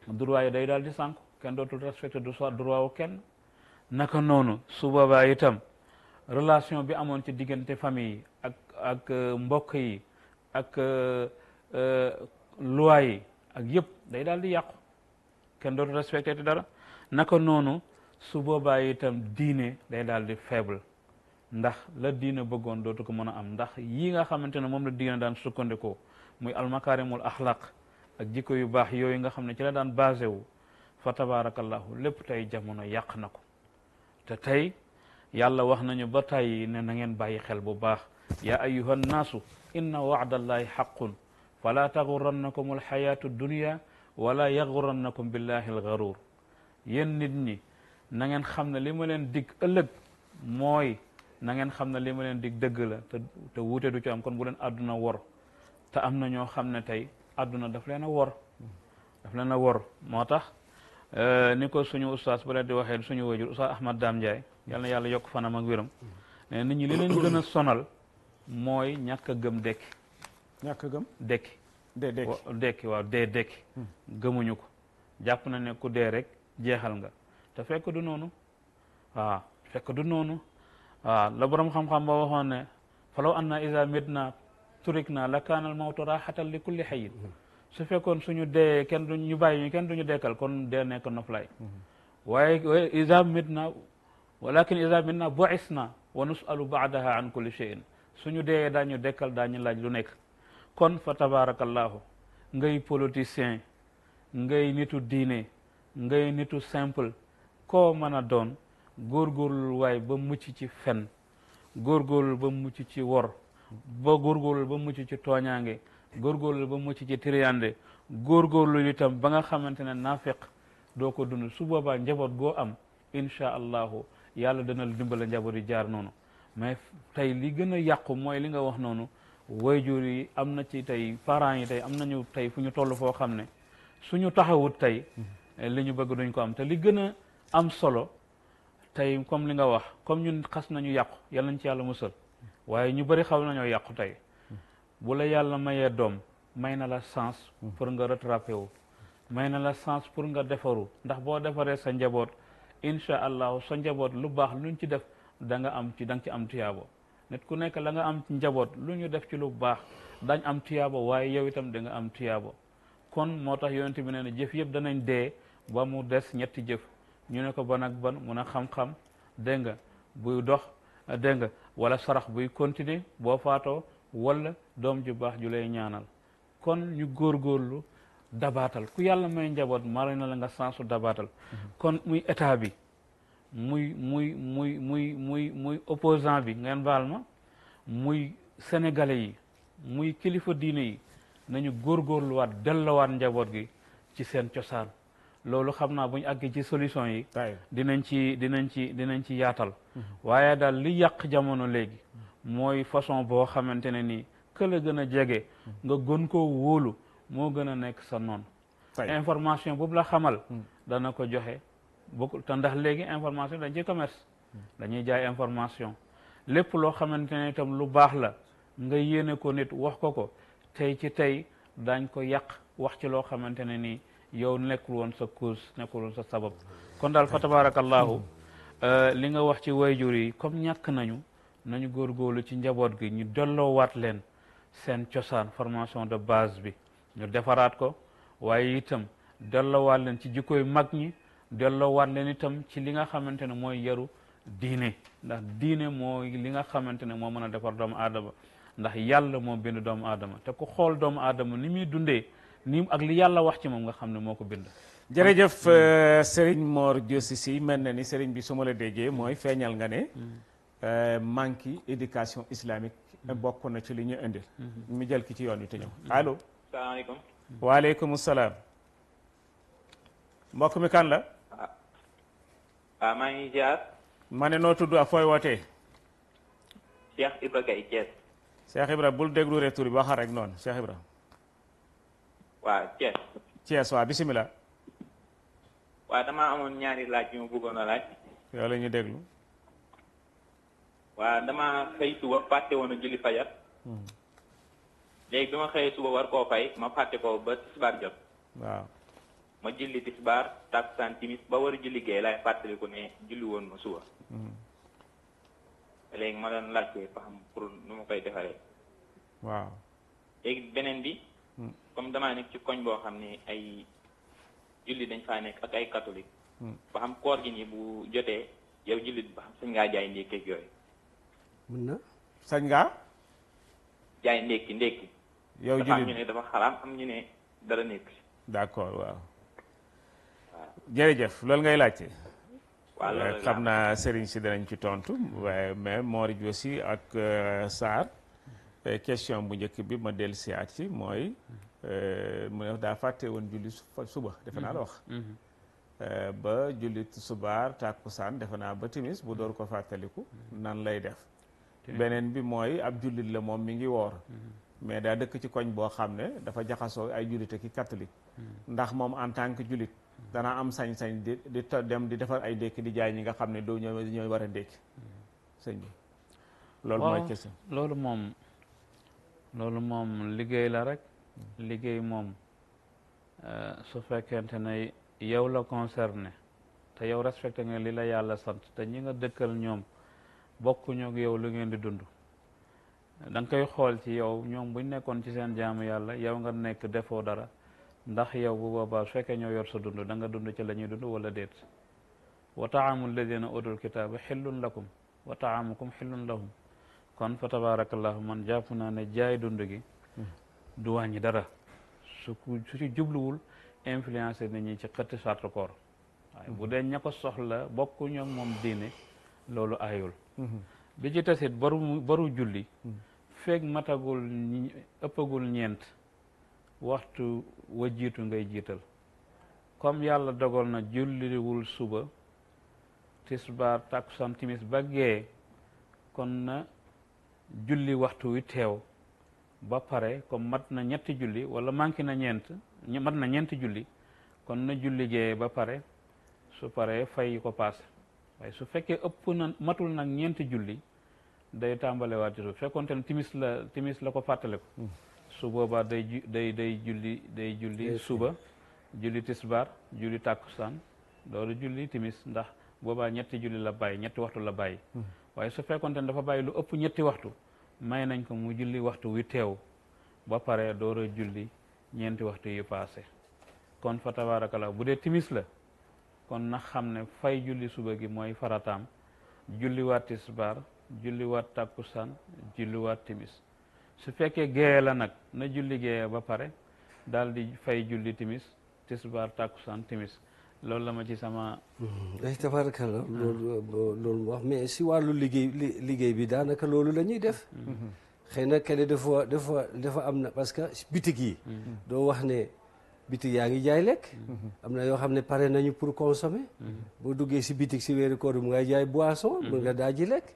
droit yi day daal di sànku kenn dootul respecté du soit droit wu kenn naka noonu su boobaa itam relation bi amoon ci diggante famille yi ak mbokk yi ak loi yi ak yëpp day daal di yàqu kenn dootul respecté ti dara naka noonu su boobaa itam diine day daal di faible ndax la diine bëggoon dootu ko mën a am ndax yi nga xamante ne moom la diine daan sukkandikoo muy almakarimul axlaq ak jikko yu baax yooyu nga xam ne ci la daan basé wu fa tabarakallahu lépp tey jamono yàq na ko te tey yàlla wax nañu ba tey ne na ngeen bàyyi xel bu baax yaa ayyuhan naasu inna wa'dallahi haqqun fala taxurannakum alxayatu dunia wala yaxurannakum billahi alxaruur. yéen nit ñi na ngeen xam ne li ma leen dig ëllëg mooy na ngeen xam ne li ma leen dig dëgg la te wuute du ci am. kon bu leen àdduna wor. te am na ñoo xam ne tey àdduna daf leen a wor. daf leen a wor moo tax ni ko suñu ustaas ba leen di waxee suñu wajur ustaas Ahmad Dame Ndiaye yal na yàlla yokk fanam ak wéram ne nit ñi li leen gën a sonal mooy ñàkk a gëm dekki. ñàkk a gëm dekki. dekki waaw dekki. gëmuñu ko jàpp na ne ku dee rek jeexal nga te fekk du noonu. waaw fekk du noonu. waaw la borom xam-xam ba waxoon ne falaw anna iza mitna turikna la kaana al mawtu raxatan li kulli xayin. su fekkoon suñu dee kenn duñu bàyyi ñu kenn duñu dekkal kon dee nekk noflaay. waaye iza mitna walakin iza mitna bu'isna wa nusalu baadaha an kulli shay'in. suñu dee daañu dekkal daañu laaj lu nekk. kon fa tabarakallahu ngay politicien ngay nitu diine ngay nitu simple koo mën a doon góorgóorlu waay ba mucc ci fen góorgóorlu ba mucc ci wor ba góorgóorlu ba mucc ci tooñaange góorgóorlu ba mucc ci triyande góorgóorlu itam ba nga xamante ne naafiq doo ko dund su boobaa njaboot goo am insha allahu yàlla dana la dimbale njaboot yi jaar noonu. mais tey li gën a yàqu mooy li nga wax noonu waajur yi am na ci tey parents yi tey am nañu tey fu ñu toll foo xam ne suñu taxawut tey li ñu bëgg duñ ko am te li gën a am solo tey comme li nga wax comme ñun xas nañu yàqu yàlla nañ ci yàlla musal waaye ñu bëri xaw nañoo yàqu tey bu la yàlla mayee doom may na la chance pour nga rattrapé wu may na la chance pour nga defaru ndax boo defaree sa njaboot incha allahu sa njaboot lu baax luñ ci def da nga ci am tiyaabo nit ku nekk la nga am ci njaboot lu ñu def ci lu baax dañ am tiyaabo waaye yow itam da nga am tiyaabo. kon moo tax yonent bi nee na jëf yëpp danañ dee ba mu des ñetti jëf ñu ne ko ban ak ban mun a xam-xam dégg nga buy dox dégg nga wala sarax buy continuer boo faatoo wala doom ju baax ju lay ñaanal. kon ñu góorgóorlu dabaatal ku yàlla may njaboot mara na la nga sansu dabaatal. kon muy état bi muy opposant bi ngeen baal ma muy sénégalais yi muy kilifa diine yi nañu góorgóorluwaat dellowaat njaboot gi ci seen cosaan. loolu xam naa bu ñu àggee ci solution yi dinañ ci yaatal. waaye daal li yàq jamono léegi mooy façon boo xamante ne nii que la gën a jege nga gën koo wóolu moo gën a nekk sa noonu. information boobu la xamal dana ko joxe bokkul te ndax léegi information dañ ci commerce dañuy jaay information lépp loo xamante ne itam lu baax la nga yéene ko nit wax ko tey ci tey dañ ko yàq wax ci loo xamante ne nii yow nekkul woon sa cause nekkul woon sa sabab. kon daal fa tabarakallahu li nga wax ci wayjur yi comme ñàkk nañu góorgóorlu ci njaboot gi ñu delloowaat leen seen cosaan formation de base bi ñu defaraat ko waaye itam delloowaat leen ci jikkoy mag ñi delloowaat leen itam ci li nga xamante ne mooy yaru diine ndax diine mooy li nga xamante ne moo mën a defar doomu aadama ndax yàlla moo bind doomu aadama te ku xool doomu aadama ni muy dundee ni ak li yàlla wax ci moom nga xam ne moo ko bind. jërëjëf Serigne Mor Diossi Sy mel na ni Serigne bi su ma la déggee mooy feeñal nga ne manque éducation islamique bokk na ci li ñu indil. mi jël ki ci yoon wi te ñëw allo. salaamaaleykum. waaleykum salaam. mbokk mi kan la. maa ngi ziar. ma ne noo tudd ak fooy wootee. Cheikh Ibra Gaye Thiès. Cheikh Ibra bul déglu retour bi waxal rek noonu Cheikh Ibra. waaw Thiès. Thiès waaw bisimilah. waaw damaa amoon ñaari laaj yu ma bëggoon a laaj. yow la ñuy déglu. waaw damaa xëy suba fàtte woon a julli fajar. léegi bi ma xëyee suba war koo fay ma fàtte ko ba tisbaar jot. waaw. ma julli tisbaar takkusaan timis ba war a julli gee laay fàttaliku ne julli woon ma suba. léegi ma doon laajte fa xam pour nu ma koy defaree. waaw. léegi beneen bi. comme damaa nekk ci koñ boo xam ne ay julli dañ faa nekk ak ay catholique. ba xam koor gi nii bu jotee yow jullit ba xam sañ ngaa jaay ndékki ak yooyu. mun na. sañ ngaa. jaay ndékki. yow dafa am jullit ñu ne dafa xaraam am ñu ne dara nekk. d'accord waaw. jërëjëf loolu ngay laajte. waaw loolu xam naa Serigne si danañ ci tontu waaye mais Mor Diossi ak Sarr question bu njëkk bi ma dellu siyaat ci mooy mu ne daa fàtte woon julli suba defe naa la wax ba julli subaar tàkkusaan defe naa ba timis bu door ko fàttaliku nan lay def beneen bi mooy ab jullit la moom mi ngi woor mais daa dëkk ci koñ boo xam ne dafa jaxasoo ay jullit ak i catholique ndax moom en tant que jullit danaa am sañ-sañ di dem di defar ay ndékki di jaay ñi nga xam ne doo ñooy war a ndékki sëñ bi loolu mooy question loolu moom liggéey la rek liggéey moom su fekkente ne yow la concerné te yow respecté nga li la yàlla sant te ñi nga dëkkal ñoom bokkuñu ak yow lu ngeen di dund da nga koy xool ci yow ñoom buñ nekkoon ci seen jaamu yàlla yow nga nekk defoo dara ndax yow bu boobaa su fekkee ñoo yor sa dund da nga dund ci la ñuy dund wala déet wa taamu alladina utul kitaaba xillun lakum wa taamukum xillun lahum kon fa tabarakallahu man jàpp naa ne jaay dund gi du wàññi dara su ci jubluwul influencé nit ñi ci xëtti sartu koor waaye bu dee ña ko soxla bokku ñoom moom diine loolu ayul bi ci tasit baru julli feeg matagul ëppagul ñeent waxtu wa jiitu ngay jiital comme yàlla dogal na julliwul suba tisbaar takkusaan timis ba gee kon na julli waxtu wi teew ba pare comme mat na ñetti julli wala manqué na mat na ñeenti julli kon na julli gee ba pare su paree fay ko paase waaye su fekkee ëpp na matul nag ñeenti julli day tàmbalewaat ci suuf fekkoonte ne timis la ko fàttale ko su boobaa day julli suba julli tisbaar julli tàkkusaan loolu julli timis ndax boobaa ñetti julli la bàyyi ñetti waxtu la bàyyi waaye su fekkoonte ne dafa bàyyi lu ëpp ñetti waxtu may nañ ko mu julli waxtu wi teew ba pare door a julli ñeenti waxtu yu paase kon fa tabarakallah bu dee timis la kon na xam ne fay julli suba gi mooy farataam julliwaat tisbaar julliwaat takkusaan julliwaat timis su fekkee géeye la nag na julli géeye ba pare daal di fay julli timis tisbaar takkusaan timis loolu la ma ci sama tabarakallah loolu wax mais si wàllu liggéey bi daanaka loolu la ñuy def xëy na kele dafa am na parce que bitig yi doo wax ne bitig yaa ngi jaay lekk am na yoo xam ne pare nañu pour consommer boo duggee si bitig si weeru koor mu ngay jaay boisson mën nga daaji lekk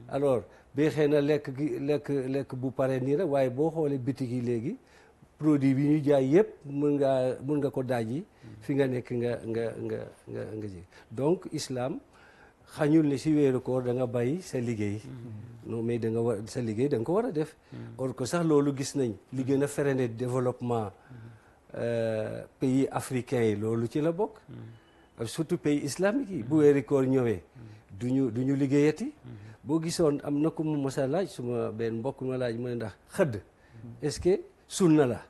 alors ba xëy na lekk bu pare nii rek waaye boo xoolee bitig yi léegi produit bi ñu jaay yëpp mën nga ko daaji fi nga nekk nga ji donc islam xañul ne si weeru koor da nga bàyyi sa liggéey non mais da nga war sa liggéey da nga ko war a def or que sax loolu gis nañ li gën a freiner développement pays africains yi loolu ci la bokk surtout pays islamique yi bu weeru koor ñëwee duñu liggéeyati boo gisoon am na ko mu mos a laaj suma benn mbokk ma laaj mu ne ndax xëdd est-ce que sunna la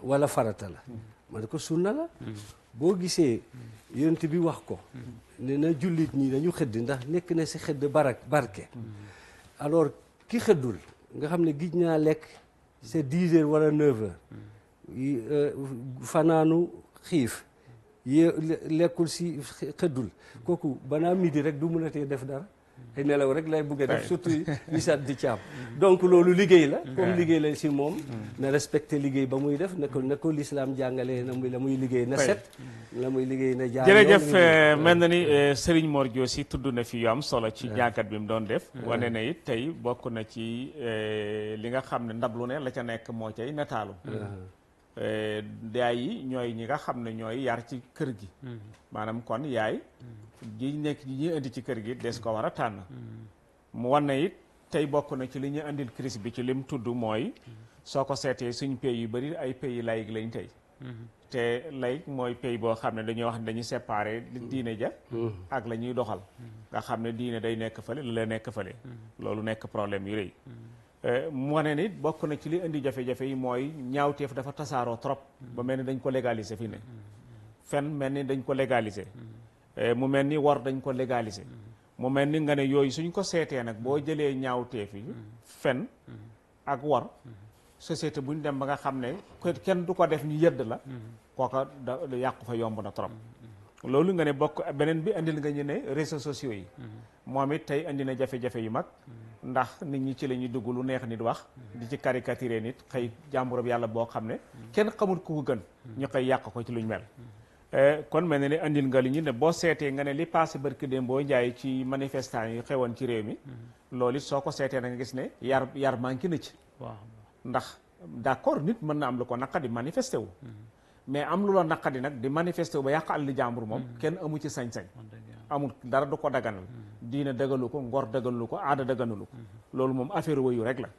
wala farata la ma ne ko sunna la boo gisee yonent bi wax ko ne na jullit ñi dañu xëdd ndax nekk na si xëdd barke alors ki xëddul nga xam ne gij naa lekk c'est 10 heures wala 9 heures fanaanu xiif lekkul si xëddul kooku banaa midi rek du mënatee def dara ay nelaw rek lay bëgg a def surtout isat di caab donc loolu liggéey la comme liggéey la si moom na respecté liggéey ba muy def na ko l'islam jàngalee la muy liggéey na set la muy liggéey na jaar jërëjëf mel na ni Serigne Mor Diossi tudd na fi yu am solo ci jàngat bi mu doon def wane na it tey bokk na ci li nga xam ne ndab lu ne la ca nekk moo cay netaalu yaay yi ñooy ñi nga xam ne ñooy yar ci kër gi maanaam kon yaay ji nekk ñi indi ci kër gi des ko war a tànn mu wan na it tey bokk na ci li ñu indil crise bi ci lim tudd mooy soo ko seetee suñ pays yu bëri ay pays laïque lañ tey te laïque mooy pays boo xam ne dañuy wax ne dañuy séparer diine ja ak la ñuy doxal nga xam ne diine day nekk fële la nekk fële loolu nekk problème yu rëy mu wane ni bokk na ci li indi jafe-jafe yi mooy ñaawteef dafa tasaaroo trop ba mel ni dañ ko légaliser fi ne fen mel ni dañ ko légaliser mu mel ni war dañ ko légaliser mu mel ni nga ne yooyu suñ ko seetee nag boo jëlee ñaawteef yi fen ak war société buñ dem ba nga xam ne kenn du ko def ñu yëdd la kooka da yàqu fa yomb na trop loolu nga ne bokk beneen bi andil nga ñu ne réseaux sociaux yi moom it tey andi na jafe-jafe yu mag ndax nit ñi ci la ñuy dugg lu neex nit wax di ci caricaturé nit xëy jàmburab yàlla boo xam ne kenn xamul ku ko gën ñu koy yàq ko ci luñ mel kon mel na ni andil nga li ñu ne boo seetee nga ne li passé barki démb boo njaay ci manifestant yi xewoon ci réew mi loolu it soo ko seetee na nga gis ne yar manqué na ci ndax d'accord nit mën na am lu ko naqadi manifesté wu mais am lu la naqadi nag di manifesté wu ba yàq àlli jàmbur moom kenn amu ci sañ-sañ amul dara du ko daganal diina dagalu ko ngor dagalu ko aada daganalu ko loolu moom affaire wayu rek la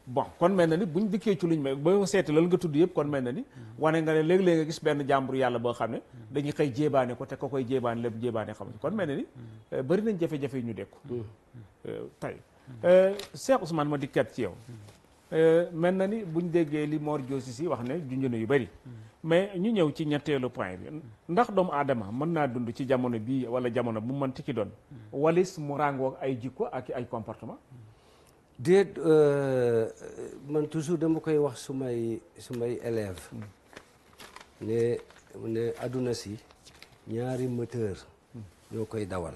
bon kon mel na ni buñ dikkee ci luñ mel ba seeti loolu nga tudd yëpp kon mel na ni wane nga ne léeg-léeg nga gis benn jàmbur yàlla boo xam ne dañuy xëy jéebaane ko te ko koy jéebaane lépp jéebaane xamuñ kon mel na ni bëri nañ jafe-jafe yu ñu dékku tey Cheikh Ousmane ma dikkat ci yow mel na ni buñ déggee li Mor Diosi si wax ne junjuna yu bëri mais ñu ñëw ci ñetteelu point bi ndax doomu aadama mën naa dund ci jamono bii wala jamono bu mën ti ki doon walis mu ràngoo ay jikko ak ay comportement déet man toujours dama koy wax sumay élèves ne adduna si ñaari moteur ñoo koy dawal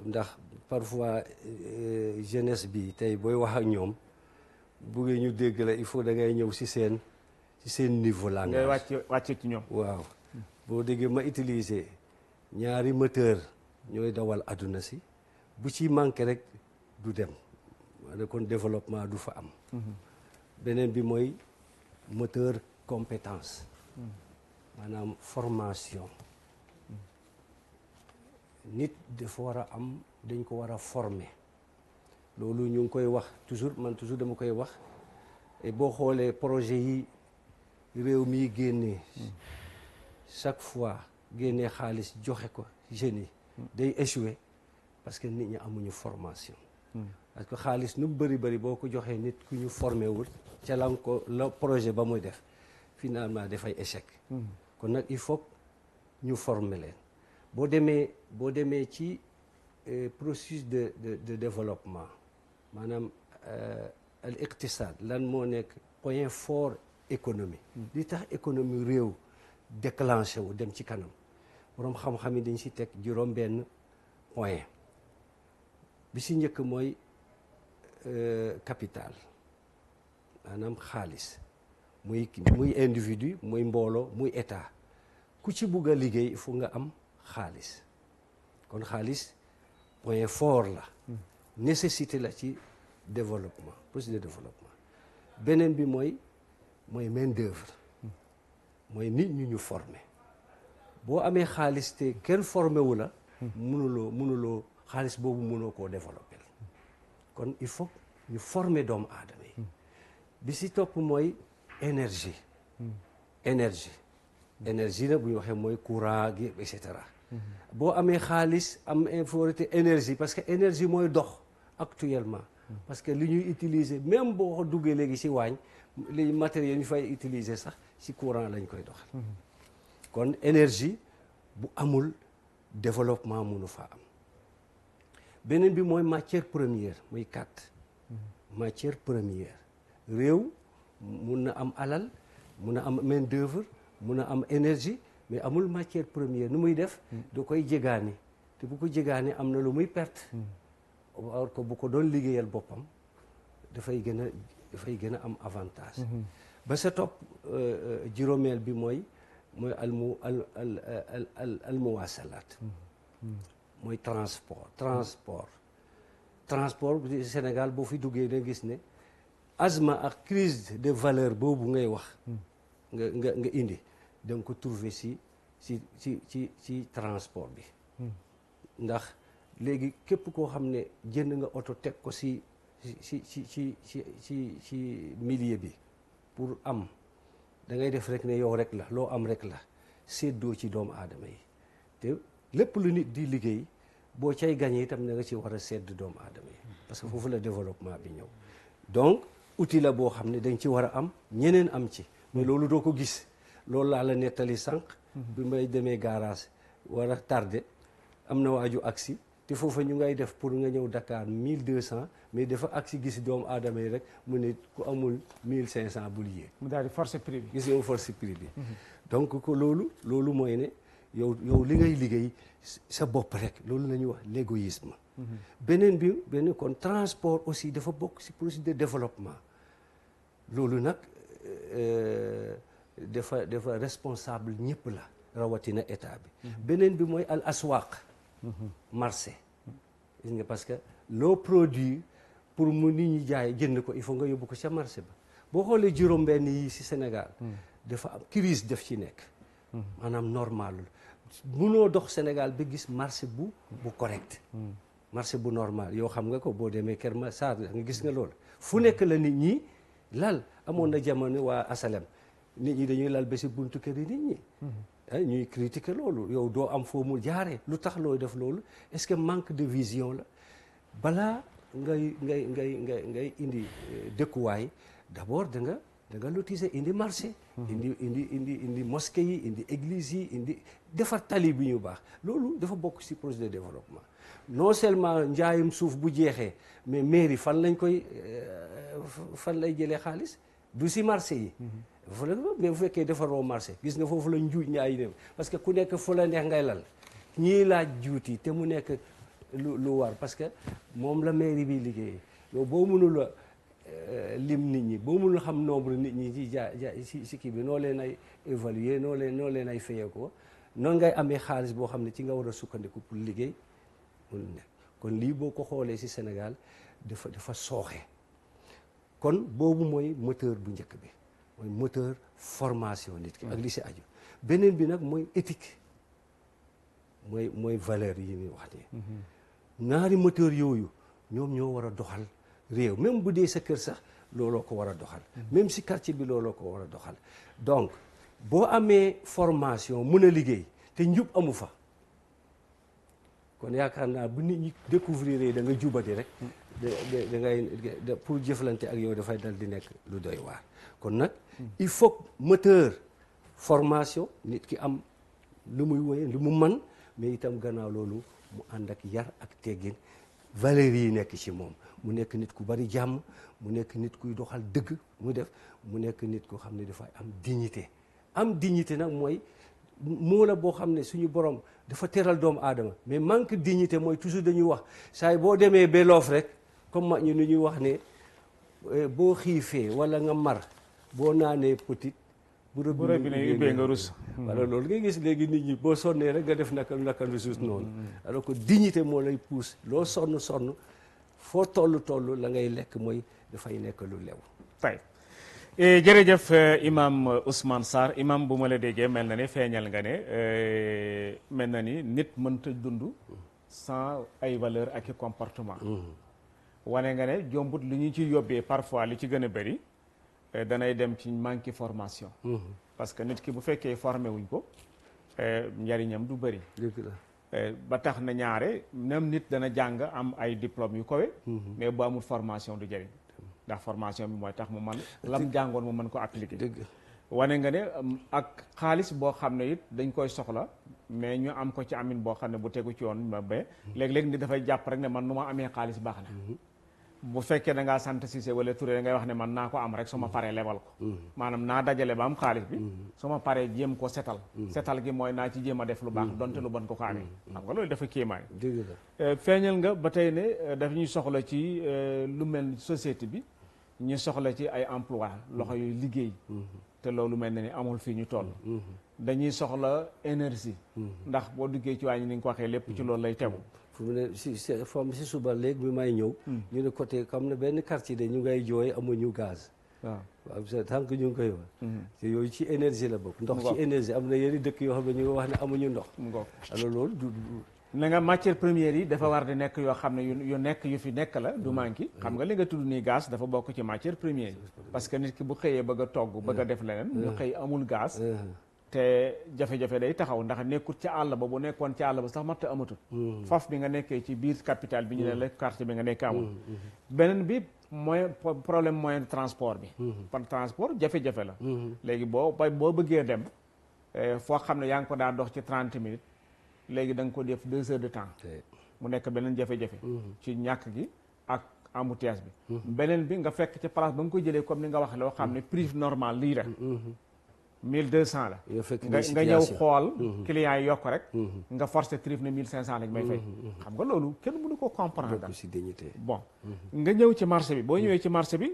ndax parfois jeunesse bi tey booy wax ak ñoom buggee ñu dégg la il faut da ngay ñëw si seen niveau langage ngay wàcce ci ñoom waaw boo déggee ma utiliser ñaari moteur ñooy dawal adduna si bu ci manqué rek du dem maanaam kon développement du fa am beneen bi mooy moteur compétence maanaam formation nit dafa war a am dañ ko war a former loolu ñu ngi koy wax toujours man toujours dama koy wax et boo xoolee projet yi réew mi génnee chaque fois génnee xaalis joxe ko jeunes yi day échouer parce que nit ñi amuñu formation parce que xaalis nu mu bëri boo ko joxee nit ku ñu formé wul ca la ko la projet ba muy def finalement dafay échec kon nag il faut ñu former leen boo demee ci processus de développement maanaam al iqtisaad lan moo nekk point fort économie li tax économie réew déclenché wu dem ci kanam boroom xam-xam yi dañ si teg juróom benn point bi si njëkk mooy capital maanaam xaalis muy individu muy mbooloo muy état ku ci bugg a liggéey il faut nga am xaalis kon xaalis point fort la nécessité la ci développement processus de développement beneen bi mooy main d'œuvre mooy nit ñu former boo amee xaalis te kenn formé wu la mënuloo xaalis boobu mënoo koo développer kon il faut ñu former doomu aadama yi bi si topp mooy énergie nag bu ñu waxee mooy courant gi et cetera boo amee xaalis am inforité énergie parce que énergie mooy dox actuellement parce que li ñuy utiliser même boo duggee léegi si waañ li matériel ñu fay utiliser sax si courant lañ koy doxal kon énergie bu amul développement mënu fa am beneen bi mooy matière première muy 4 matière première réew mun na am alal mun na am main d'œuvre mun na am énergie mais amul matière première nu muy def da koy jégaani te bu ko jégaani am na lu muy perte alors que bu ko doon liggéeyal boppam dafay gën a am avantage ba sa topp juróomeel bi mooy al muwasalaat mooy transport bi Sénégal boo fi duggee da gis ne asma ak crise de valeur boobu ngay wax nga indi da nga ko trouver ci transport bi ndax léegi képp koo xam ne jënd nga oto teg ko ci milieu bi pour am da ngay def rek ne yow rek la loo am rek la séddoo ci doomu aadama yi te lépp lu nit di liggéey boo cay gañee itam da nga ci war a sedd doomu aadama yi parce que foofu la développement bi ñëw donc outil la boo xam ne dañ ci war a am ñeneen am ci mais loolu doo ko gis loolu laa la nettali sànq bi may demee garage war a tardé am na waaju agsi te foofa ñu ngay def pour nga ñëw Dakar 1200 mais dafa agsi gis doomu aadama yi rek mu ne ku amul 1500 bul yéeg mu daal di forcer prix bi gis nga forcer prix bi donc ko loolu mooy ne yow li ngay liggéey sa bopp rek loolu la ñuy wax l'égoïsme beneen kon transport aussi dafa bokk ci processus de développement loolu nag dafa responsable ñëpp la rawatina état bi beneen bi mooy al aswaq marché gis nga parce que loo produit pour mu nit ñi jaay jënd ko il faut nga yóbbu ko ca marché ba boo xoolee juróom-benn yi ci Sénégal dafa am crise def ci nekk maanaam normalul munoo dox Sénégal ba gis marché bu correct marché bu normal yow xam nga ko boo demee Kër Massar nga gis nga loolu fu nekk la nit ñi lal amoon na jamono waa asalem nit ñi dañuy lal ba ci buntu kër yi nit ñi ñuy critiquer loolu yow doo am foo mu jaaree lu tax looy def loolu est-ce que manque de vision la balaa ngay indi dëkkuwaay d'abord da nga lotiser indi marché indi mosquée yi indi église yi indi defar tali bi ñu baax loolu dafa bokk ci projet de développement non seulement njaayum suuf bu jeexee mais mairie fan lay jëlee xaalis du ci marché yi mais bu fekkee defaroo marché gis nga foofu la njuuj ñaay ne parce que ku nekk fu la neex ngay lal ñii laaj juuti te mu nekk lu war parce que moom la mairie bi liggéeyee yow boo mënula lim nit ñi boo mënul xam nombre nit ñi ci kii bi noo leen ay évaluer noo leen ay fayee ko noonu ngay amee xaalis boo xam ne ci nga war a sukkandiku pour liggéey mun nekk kon lii boo ko xoolee ci Sénégal dafa sooxe kon boobu mooy moteur bu njëkk bi mooy moteur formation nit ki ak li ci aju beneen bi nag mooy éthique mooy valeur yi ñuy wax nii ñaari moteur yooyu ñoom ñoo war a doxal réew même bu dee sa kër sax looloo ko war a doxal même si quartier bi looloo ko war a doxal donc boo amee formation mun a liggéey te njub amu fa kon yaakaar naa bu nit ñi découvrir da nga jubati rek da ngay pour jëflante ak yow dafay dal di nekk lu doy waar kon nag il faut moteur formation nit ki am lu muy woye lu mu man mais itam gannaaw loolu mu ànd ak yar ak teggin valeurs yi nekk ci moom mu nekk nit ku bari jàmm mu nekk nit kuy doxal dëgg mu nekk nit ku xam ne dafay am dignité nag mooy moo la boo xam ne suñu borom dafa teral doomu aadama mais manque dignité mooy toujours dañuy wax saa yi boo demee ba loof rek comme mag ñi nu ñuy wax ne boo xiifee wala nga mar boo naanee petit bu robinet ubbee nga rus wala loolu ngay gis léegi nit ñi boo sonnee rek nga def naka ressource noonu alors que dignité moo lay pousse loo sonn foo toll la ngay lekk mooy dafay nekk lu lew tay jërëjëf imam Ousmane Sarr imam bu ma la déggee mel na ne feeñal nga ne mel na ni nit mënta dund sans ay valeur ak i comportement wane nga ne jombut li ñu ci yóbbee parfois li ci gën a bëri danay dem ci manque formation parce que nit ki bu fekkee formé wuñ ko njariñam du bëri ba tax na ñaare même nit dana jàng am ay diplôme yu kawe mais bu amul formation du jëriñ ndax formation bi mooy tax mu man lam jàngoon mu mën ko appliquer wane nga ne ak xaalis boo xam ne it dañ koy soxla mais ñu am ko ci amin boo xam ne bu tegu ci yoon ba léeg-léeg ni dafay jàpp rek ne man nu ma amee xaalis baax na bu fekkee da ngaa sant Cissé wala Touré da ngay wax ne man naa ko am rek su ma paree lebal ko maanaam naa dajale ba am xaalis bi su ma paree jéem ko setal gi mooy naa ci jéem a def lu baax donte lu bon ko amee xam nga loolu dafa kéemaay feeñal nga ba tey ne daf ñuy soxla ci lu mel société bi ñu soxla ci ay emploi loxo yu liggéey te loolu mel na ni amul fii ñu toll dañuy soxla énergie ndax boo duggee ci wàññi ni nga ko waxee lépp ci loolu lay tegu fu mu ne si suba léegi bi may ñëw ñu ne côté comme ne benn quartier de ñu ngay jooy amuñu gaz waaw tant que ñu ngi koy wax te yooyu ci énergie la bokk ndox ci énergie am na yenn dëkk yoo xam ne ñu ngi wax ne amuñu ndox alors loolu na nga matière première yi dafa war di nekk yoo xam ne yu fi nekk la du manqué xam nga li nga tudd nii gaz dafa bokk ci matière première yi parce que nit ki bu xëyee bëgg a togg bëgg a def leneen ñu xëy amul gaz te jafe-jafe day taxaw ndax nekkut ca àll ba bu nekkoon ca àll ba sax matt amatul foofu bi nga nekkee ci biir capitale bi ñu ne la quartier bi nga nekk amul beneen bi moyen problème moyen de transport bi par transport jafe-jafe la léegi boo bëggee dem foo xam ne yaa ngi ko daa dox ci 30 minutes léegi da nga ko def 2 heures de temps mu nekk beneen jafe-jafe ci ñàkk gi ak embouteillage bi beneen bi nga fekk ci place ba nga ko jëlee comme ni nga wax loo xam ne prix normal lii rek 1200 la. nga fekk nga ñëw xool. clients yi yokk rek. nga forcé trif ne 1500 lañ may fay. xam nga loolu kenn mënu ko comprendre. bon nga ñëw ci marché bi boo ñëwee ci marché bi.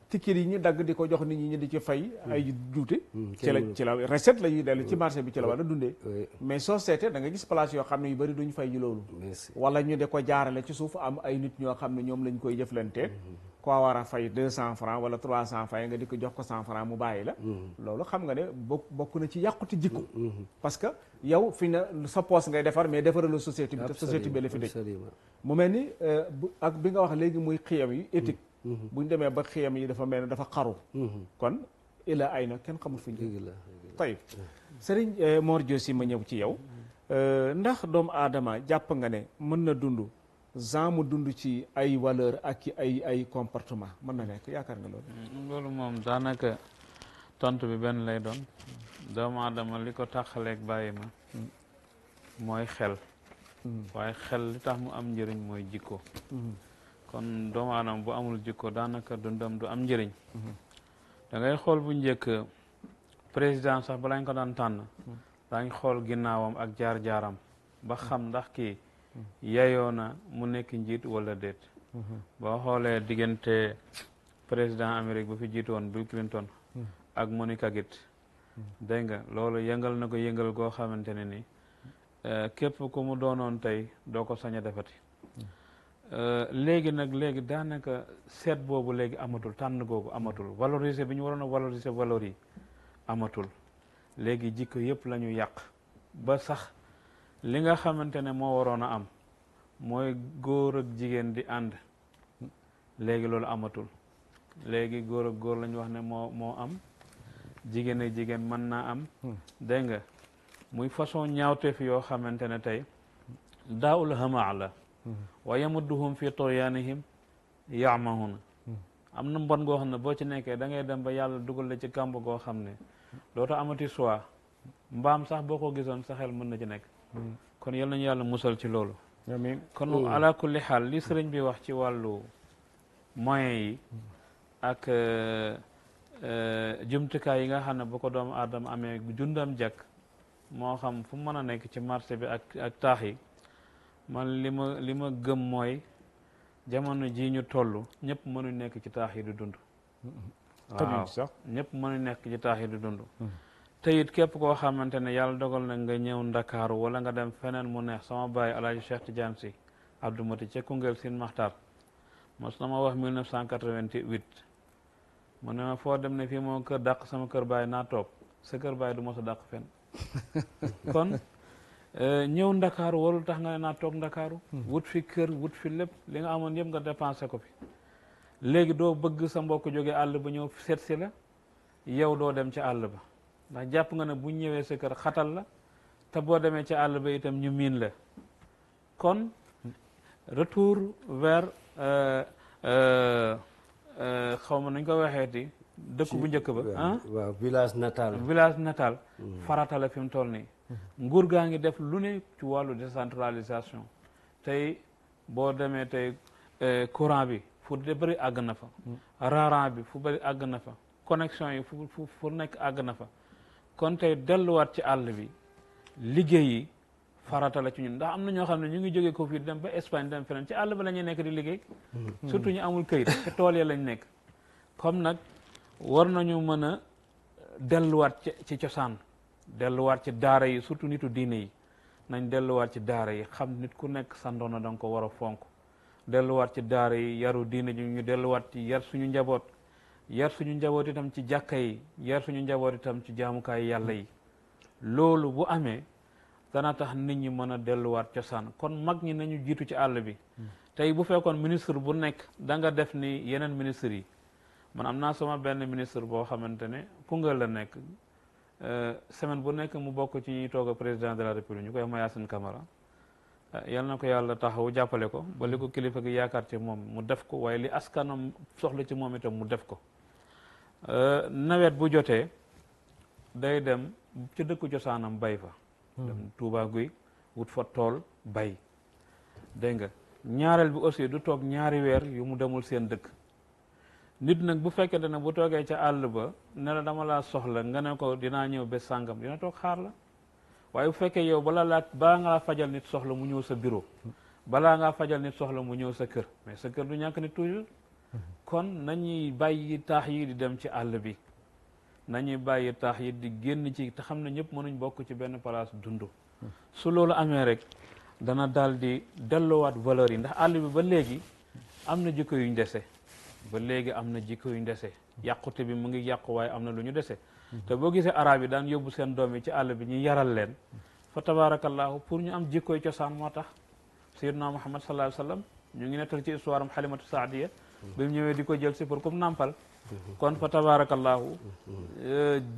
ticket yi ñu dagg di ko jox nit ñi ñu di ci fay ay juute. ci la recette la ñuy dellu ci marché bi ci la war a dundee. mais soo seetee da nga gis place yoo xam ne yu bëri duñ fay ñu loolu. wala ñu de ko jaarale ci suuf am ay nit ñoo xam ne ñoom lañ koy jëflanteeg. koo war a fay 200 francs wala 300 fay nga di ko jox ko 100 francs mu bàyyi la. loolu xam nga ne bokk na ci yàquti jikko. parce que yow fi na sa poos ngay defar mais defaral la société bi te société bi la fi dëj. mu mel ni ak bi nga wax léegi muy xiyam yi éthique. buñ demee ba xiyam yi dafa mel ne dafa xaru. kon ila ay na kenn xamul fi ñu. tey Serigne Mor Diossi ma ñëw ci yow. ndax doomu aadama jàpp nga ne mën na dund. mu dund ci ay valeur ak ci ay comportement mën na nekk yaakaar nga loolu. loolu moom daanaka tontu bi benn lay doon doomu aadama li ko taxaleeg bàyyi ma mooy xel. waaye xel li tax mu am njëriñ mooy jikko. kon doomu aadama bu amul jikko daanaka dundam du am njëriñ. da ngay xool bu njëkk président sax balaa ñu ko daan tànn. daañ xool ginnaawam ak jaar-jaaram ba xam ndax kii. yayoo na mu nekk njiit wala déet. boo xoolee diggante président Amérique bu fi jiitu woon Bill Clinton. ak Monica Gitt. dégg nga loolu yëngal na ko yëngal goo xamante ne ni képp ku mu doonoon tey doo ko sañ a defati. léegi daanaka seet boobu léegi amatul tànn googu amatul valoriser bi ñu waroon a valoriser valeur yi amatul léegi jikko yëpp la ñu yàq ba sax. li nga xamante ne moo waroon a am mooy góor ak jigéen di ànd léegi loolu amatul léegi góor ak góor la ñu wax ne moo am jigéen ak jigéen mën naa am dégg nga muy façon ñaawteef yoo xamante ne tey daawul hamaa la wa yamudduhum fi toyaanihim yaamahuna am na mbon goo xam ne boo ci nekkee da ngay dem ba yàlla dugal la ci kàmb goo xam ne dootoo amati choix mbaam sax boo ko gisoon sa xel mën na ci nekk kon yal nañu yàlla musal ci loolu kon ala kulli xaal li sëriñ bi wax ci wàllu moyens yi ak jumtukaay yi nga xam ne bu ko doomu aadama amee dundam jàkk moo xam fu mën a nekk ci marché bi ak taax yi man li ma gëm mooy jamono ji ñu toll ñëpp mënu nekk ci taax yi di dund waaw ñëpp mënu nekk ci taax yi di dund te it képp koo xamante ne yàlla dogal na nga ñëw Ndakaaru wala nga dem feneen mu neex sama baay Alaaji Cheikh Tidiane Sy Abdou Mati ca Koungheul Sine Maxtaar mos na ma wax 1988 mu ne ma foo dem ne fii moo kër dàq sama kër baay naa toog sa kër baay du mos a dàq fenn kon ñëw Ndakaaru warul tax nga ne naa toog Ndakaaru wut fi kër wut fi lépp li nga amoon yëpp nga dépensé ko fi léegi doo bëgg sa mbokk jóge àll ba ñëw seet si la yow doo dem ci àll ba ndax jàpp nga ne bu ñëwee sa kër xatal la te boo demee ci àll ba itam ñu miin la kon retour vers xaw ma nañ ko waxeeti dëkk bu njëkk ba waaw village natal farata la fi mu toll nii nguur gaa ngi def lu ne ci wàllu décentralisation tey boo demee tey courant bi fu de bëri àgg na fa raran bi fu bëri àgg na fa connexion yi fu nekk àgg na fa kon tey delluwaat ci àll bi liggéey yi farata la ci ñun ndax am na ñoo xam ne ñu ngi jógee ko fii dem ba Espagne dem feneen ci àll ba la ñuy nekk di liggéey surtout ñu amul këyit te tool ya lañ nekk comme nag war nañu mën a delluwaat ci cosaan delluwaat ci daara yi surtout nitu diine yi nañ delluwaat ci daara yi xam nit ku nekk sa ndono da nga ko war a fonk delluwaat ci daara yi yaru diine ji ñu delluwaat ci yar suñu njaboot itam ci jàkka yi yar suñu njaboot itam ci jaamukaay yàlla yi loolu bu amee dana tax nit ñi mën a delluwaat cosaan kon mag ñi nañu jiitu ci àll bi tey bu fekkoon ministre bu nekk da nga def ni yeneen ministres yi man am naa sama benn ministre boo xamante ne Koungheul la nekk semaine bu nekk mu bokk ci ñuy toog a président de la république ñu koy Mayacine Camara yal na ko yàlla taxaw jàppale ko ba li ko kilifa gi yaakaar ci moom mu def ko waaye li askanam soxla ci moom itam mu def ko nawet bu jotee day dem ci dëkku cosaanam bay fa dem Touba Guy wut fa tool bay dégg nga ñaareel bi aussi du toog ñaari weer yu mu demul seen dëkk nit nag bu fekkente ne bu toogee ca àll ba ne la dama laa soxla nga ne ko dinaa ñëw bés sàngam dina toog xaar la waaye bu fekkee yow balaa ngaa fajal nit soxla mu ñëw sa bureau balaa ngaa fajal nit soxla mu ñëw sa kër mais sa kër du ñàkk nit toujours kon nañuy bàyyi taax yi di dem ci àll bi nañuy bàyyi taax yi di génn ci te xam ne ñëpp mënuñ bokk ci benn place dund su loolu amee rek dana daal di delloowaat valeur yi ndax àll bi ba léegi am na jikko yuñ dese ba léegi am na jikko yuñ dese yàqute bi mu ngi yàqu waaye am na lu ñu dese te boo gisee arab yi daan yóbbu seen doom yi ci àll bi ñu yaral leen fa tabarakallahu pour ñu am jikkoy cosaan moo tax sayyidna Muhammad sallallahu alayhi wa sallam ñu ngi nettal ci histoire am Halimatu Saadiya bi mu ñëwee di ko jël si pour comme nàmpal kon fa tabarakallahu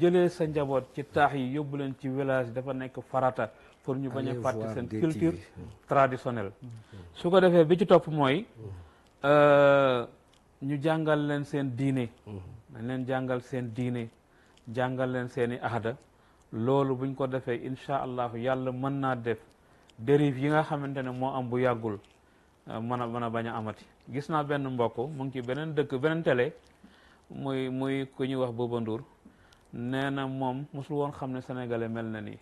jëlee sa njaboot ci taax yi yóbbu leen ci village dafa nekk farata pour ñu bañ a fàtte seen culture traditionnelle su ko defee bi ci topp mooy ñu jàngal leen seen diine dañ leen jàngal seen diine jàngal leen seeni aada loolu buñ ko defee incha allahu yàlla mën naa def dérive yi nga xamante ne moo am bu yàggul mën a bañ a amati gis naa benn mbokk mu ngi ci beneen dëkk beneen télé muy ku ñuy wax Bouba Ndour nee na moom mosul woon xam ne sénégalais mel na nii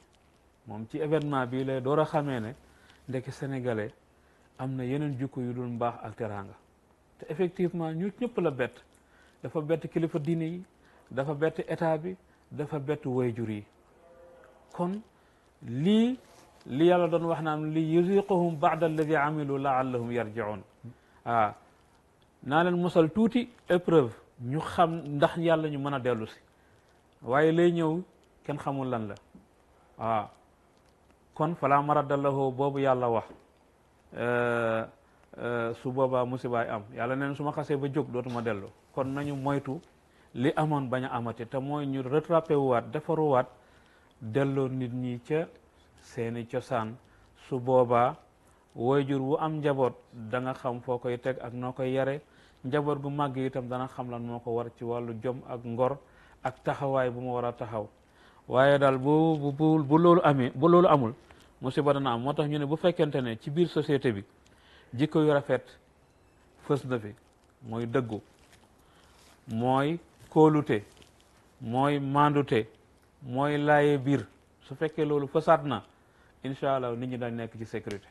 moom ci événement bii lay door a xamee ne ndekki sénégalais am na yeneen jukko yu dul mbaax ak teraanga te effectivement ñu ñëpp la bett dafa bett kilifa diine yi dafa bett état bi dafa bett wayjur yi kon li yàlla doon wax naan li yuziqahum ba'da alladi amilu laallahum yarji'un naa leen mosal tuuti épreuve ñu xam ndax yàlla ñu mën a dellu si waaye lay ñëw kenn xamul lan la kon fala maradda lahu boobu yàlla wax su boobaa musibaay am yàlla neen su ma xasee ba jóg dootuma dellu kon nañu moytu li amoon bañ a amati te mooy ñu rattrapé waat defaruwaat delloo nit ñi ca seeni cosaan su boobaa waajur wu am njaboot da nga xam foo koy teg ak noo koy yare njaboot gu màgg itam dana xam lan moo ko war ci wàllu jom ak ngor ak taxawaay bu mu war a taxaw waaye daal bu loolu amee bu loolu amul musiba dana am moo tax ñu ne bu fekkente ne ci biir société bi jikko yu rafet fës na fi mooy dëggu mooy kóolute mooy mandute mooy laaye biir su fekkee loolu fësaat na incha allah nit ñi dañ nekk ci sécurité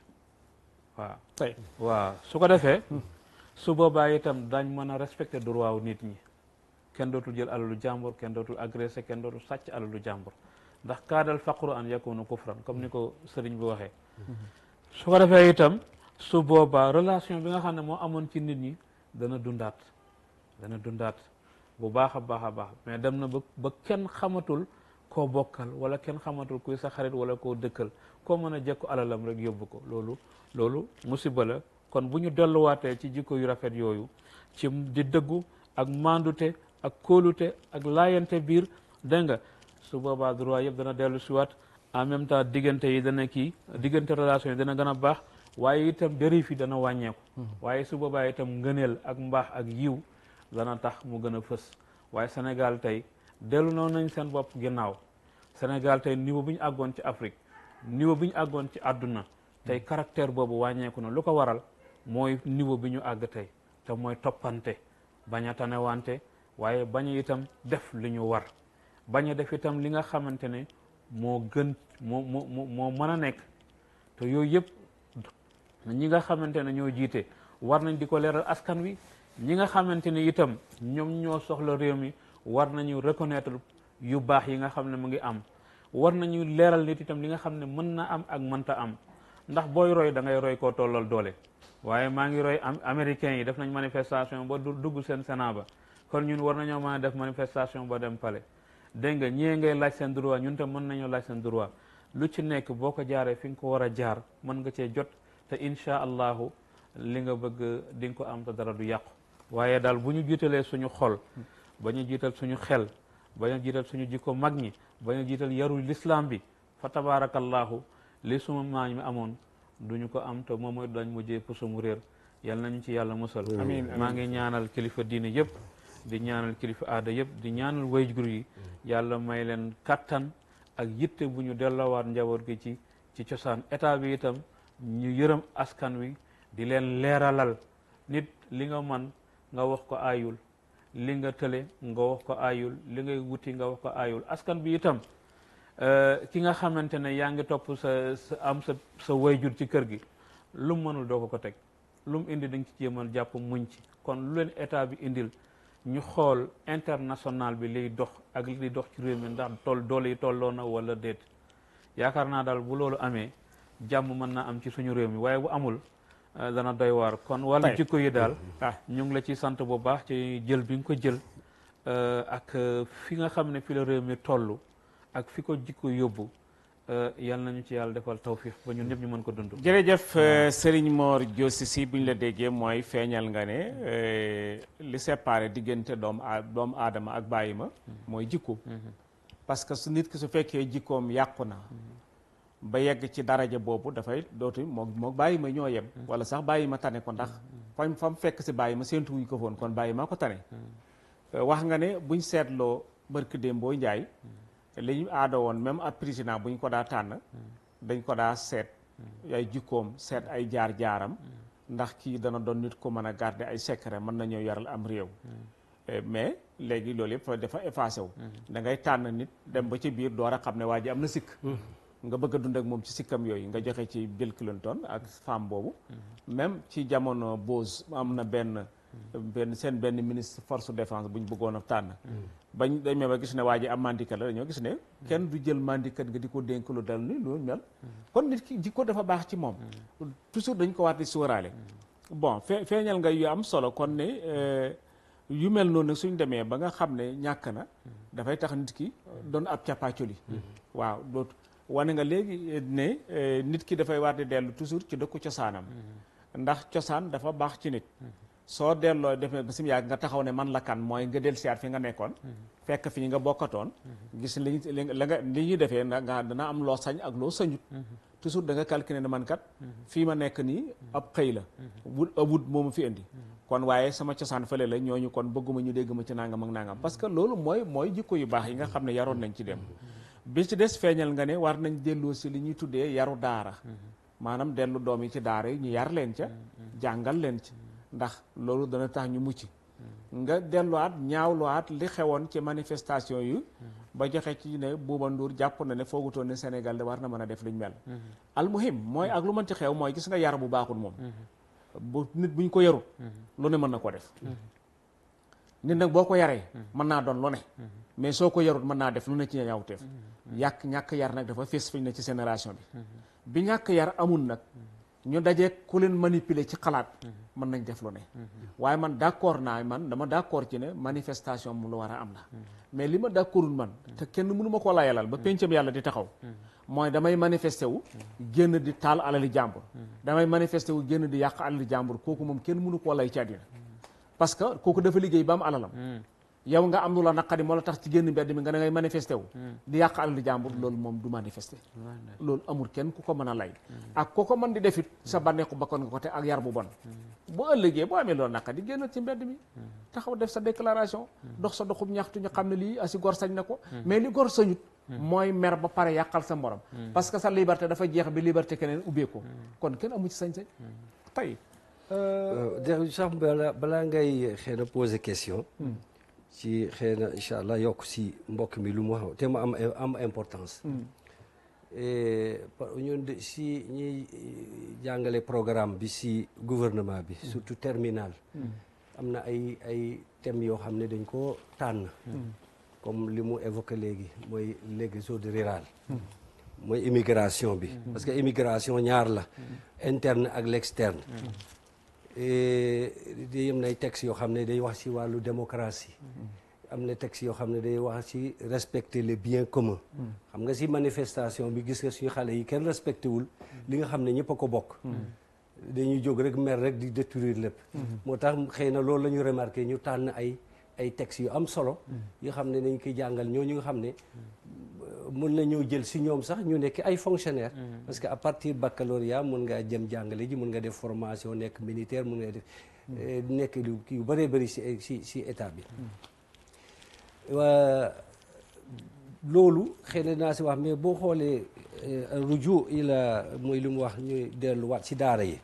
waaw su ko defee su boobaa itam dañ mën a respecter droit wu nit ñi kenn dootul jël alalu jàmbur kenn dootul agressé kenn dootul sàcc alalu jàmbur ndax kaadal faqru an yakunu kufran comme ni ko sëriñ bi waxee su ko defee itam su boobaa relation bi nga xam ne moo amoon ci nit ñi dana dundaat bu baax a baax a baax mais dem na ba kenn xamatul koo bokkal wala kenn xamatul kuy sa xarit wala koo dëkkal koo mën a jekku alalam rek yóbbu ko loolu musiba la kon bu ñu delluwaatee ci jikko yu rafet yooyu ci di dëggu ak mandute ak kóolute ak laayante biir dégg nga su boobaa droit yëpp dana dellu siwaat en même temps diggante yi dana diggante relation yi dana gën a baax waaye itam dérive yi dana wàññeeku waaye su boobaa itam ngëneel ak mbaax ak yiw dana tax mu gën a fës waaye Sénégal tey dellu noonu nañ seen bopp ginnaaw Sénégal tey niveau bi ñu àggoon ci Afrique niveau bi ñu àggoon ci àdduna tey caractère boobu wàññeeku na lu ko waral mooy niveau bi ñu àgg tey te mooy toppante bañ a tanewante waaye bañ a itam def li ñu war bañ a def itam li nga xamante ne moo gën moo mën a nekk te yooyu yëpp ñi nga xamante ne ñoo jiite war nañ di ko leeral askan wi ñi nga xamante ne itam ñoom ñoo soxla réew mi war nañu reconnaître yu baax yi nga xam ne mu ngi am war nañu leeral nit itam li nga xam ne mën na am ak mënta am ndax booy roy da ngay roy koo tollal doole waaye maa ngi roy américains yi def nañ manifestation ba dugg seen Sénat ba kon ñun war nañoo mën a def manifestation ba dem palais dégg nga ñii ngay laaj seen droit ñun tam mën nañoo laaj seen droit lu ci nekk boo ko jaaree fi nga ko war a jaar mën nga cee jot te incha allahu li nga bëgg di nga ko am te dara du yàqu waaye daal bu ñu jiitalee suñu xol ba ñu jiital suñu xel ba ñu jiital suñu jikko mag ñi ba ñu jiital yarul l'islam bi fa tabarakallahu li suma maañ mi amoon duñu ko am te moom mooy dañ mujjee puso mu réer yal nañu ci yàlla musal amiin maa ngi ñaanal kilifa diine yëpp di ñaanal kilifa aada yëpp di ñaanal waajur yi yàlla may leen kattan ak yitte bu ñu delloowaat njaboot gi ci cosaan état bi itam ñu yërëm askan wi di leen leeralal nit li nga man nga wax ko aayul li nga tële nga wax ko aayul li ngay wuti nga wax ko aayul askan bi itam ki nga xamante ne yaa ngi topp sa wayjur ci kër gi lu mu mënul doo ko teg lu mu indi dañ ci jéemal jàpp muñ ci kon lu leen état bi indil ñu xool international bi liy dox ak liy dox ci réew mi ndax doole yi tolloo na wala déet yaakaar naa daal bu loolu amee jàmm mën naa am ci suñu réew mi waaye bu amul dana doy waar kon wàllu jikko yi daal ñu ngi la ci sant bu baax ci jël bi nga ko jël ak fi nga xam ne fi la réew mi toll ak fi ko jikko yóbbu yal nañu ci yàlla defal tawfiq ba ñun ñëpp ñu mën ko dund. jërëjëf Serigne Mor Diosi si bu ñu la déggee mooy feeñal nga ne li séparé diggante doomu aadama ak bàyyi ma mooy jikko parce que su nit ki su fekkee jikkoom yàqu na ba yegg ci daraja boobu dafay dootu moo bàyyi ma ñoo yem wala sax bàyyi ma tane ko ndax fam fekk si bàyyi ma séentu wuñ ko foon kon bàyyi ma ko tane wax nga ne buñ seetloo barki Dembo Njaay li ñu aada woon même ab président bu ñu ko daa tànn dañ ko daa seet ay jikkoom seet ay jaar-jaaram ndax kii dana doon nit ko mën a garder ay secret mën nañoo yaral am réew mais léegi loolu yëpp dafa effacé wu da ngay tànn nit dem ba ci biir door a xam ne waa ji am na sikk nga bëgg a dund ak moom ci sikkam yooyu nga joxe ci Bill Clinton ak femme boobu même ci jamono Bush am na benn ministre force de défense bu ñu bëggoon a tànn bañ demee ba gis ne waa ji am mandikat la dañoo gis ne kenn du jël mandikat nga di ko dénk lu dal ni lu mel kon nit ki jikko dafa baax ci moom toujours dañ ko war di sóoraale bon feeñal nga yu am solo kon ne yu mel noonu suñ demee ba nga xam ne ñàkk na dafay tax nit ki doon ab capaacoli waaw dootu wane nga léegi ne nit ki dafay war di dellu toujours ci dëkku cosaanam ndax cosaan dafa baax ci nit soo delloo defee ba sim yàgg nga taxaw ne man la kan mooy nga del siyaat fi nga nekkoon fekk fi nga bokkatoon gis li ñuy defee nga dana am loo sañ ak loo sañut toujours da nga calculer ne man kat fii ma nekk nii ab xëy la wut moomu fi indi kon waaye sama cosaan fële la ñooñu kon bëgguma ñu dégg ma ci nangam ak nangam parce que loolu mooy jikko yu baax yi nga xam ne yaroon nañ ci dem bi ci des feeñal nga ne war nañ delloo si li ñuy tuddee yaru daara maanaam dellu doom yi ci daara yi ñu yar leen ca jàngal leen ci ndax loolu dana tax ñu mucc nga delluwaat ñaawluwaat li xewoon ci manifestation yu ba joxe ci ne Bouba Ndour jàpp na ne foogutoon ne Sénégal de war na mën a def liñ mel almuhim mooy ak lu mën ci xew mooy gis nga yar bu baaxul moom bu nit buñ ko yarut lu ne mën na ko def nit nag boo ko yaree mën naa doon lu ne mais soo ko yarut mën naa def lu ne ci ñaawteef ñàkk yar nag dafa fees fiñ ne ci génération bi ñàkk yar amul nag ñu dajee ku leen manipuler ci xalaat mën nañ def lu ne waaye man d'accord dama d'accord ci ne manifestation mu lu war a am la mais li ma d'accordul man te kenn mënu ma koo layalal ba péncam yàlla di taxaw mooy damay manifester wu génn di taal alali jàmbur damay manifester wu génn di yàq alali jàmbur kooku moom kenn mënu koo lay ci àddina parce que kooku dafa liggéey ba am alalam yow nga am lu la naqari moo la tax ci génn mbedd mi nga da ngay manifester wu di yàq alali jàmbur loolu moom du manifester loolu amul kenn ku ko mën a lay ak ku ko mën di defit sa bànneexu bakkoon nga ko te ak yar bu bon bu ëllëgee boo amee loolu naqari génn ci mbedd mi taxaw def sa déclaration dox sa doxub ñaxtu ñu xam ne lii asi gor sañ na ko mais li gor sañut mooy mer ba pare yàqal sa morom parce que sa liberté dafa jeex bi liberté keneen ubbee ko kon kenn amu ci sañ-sañ tey sax balaa ngay xëy na poser question ci xëy na incha allah yokk si mbokk mi lu mu wax te mu am importance ñun si ñuy jàngale programme bi si gouvernement bi surtout terminal am na ay thèmes yoo xam ne dañ ko tànn comme li mu évoqué léegi mooy l'exode rural mooy immigration bi parce que immigration ñaar la interne ak l'externe di yem nay textes yoo xam ne day wax ci wàllu démocratie am na textes yoo xam ne day wax ci respecter les biens communs xam nga ci manifestation bi gis nga suñu xale yi kenn respecté wul li nga xam ne ñëpp a ko bokk dañuy jóg rek mer rek di détruire lépp moo tax xëy na loolu la ñu remarqué ñu tànn ay textes yu am solo yoo xam ne dañ koy jàngal ñooñu nga xam ne mën nañoo jël si ñoom sax ñu nekk ay fonctionnaires parce que à partir baccalauréat mën ngaa jëm jàngale ji mën nga def formation nekk militaire mën nga def nekk yu bëree bëri si état bi loolu xëy na naa si wax mais boo xoolee ruju ila mooy li mu wax ñuy delluwaat si daara yi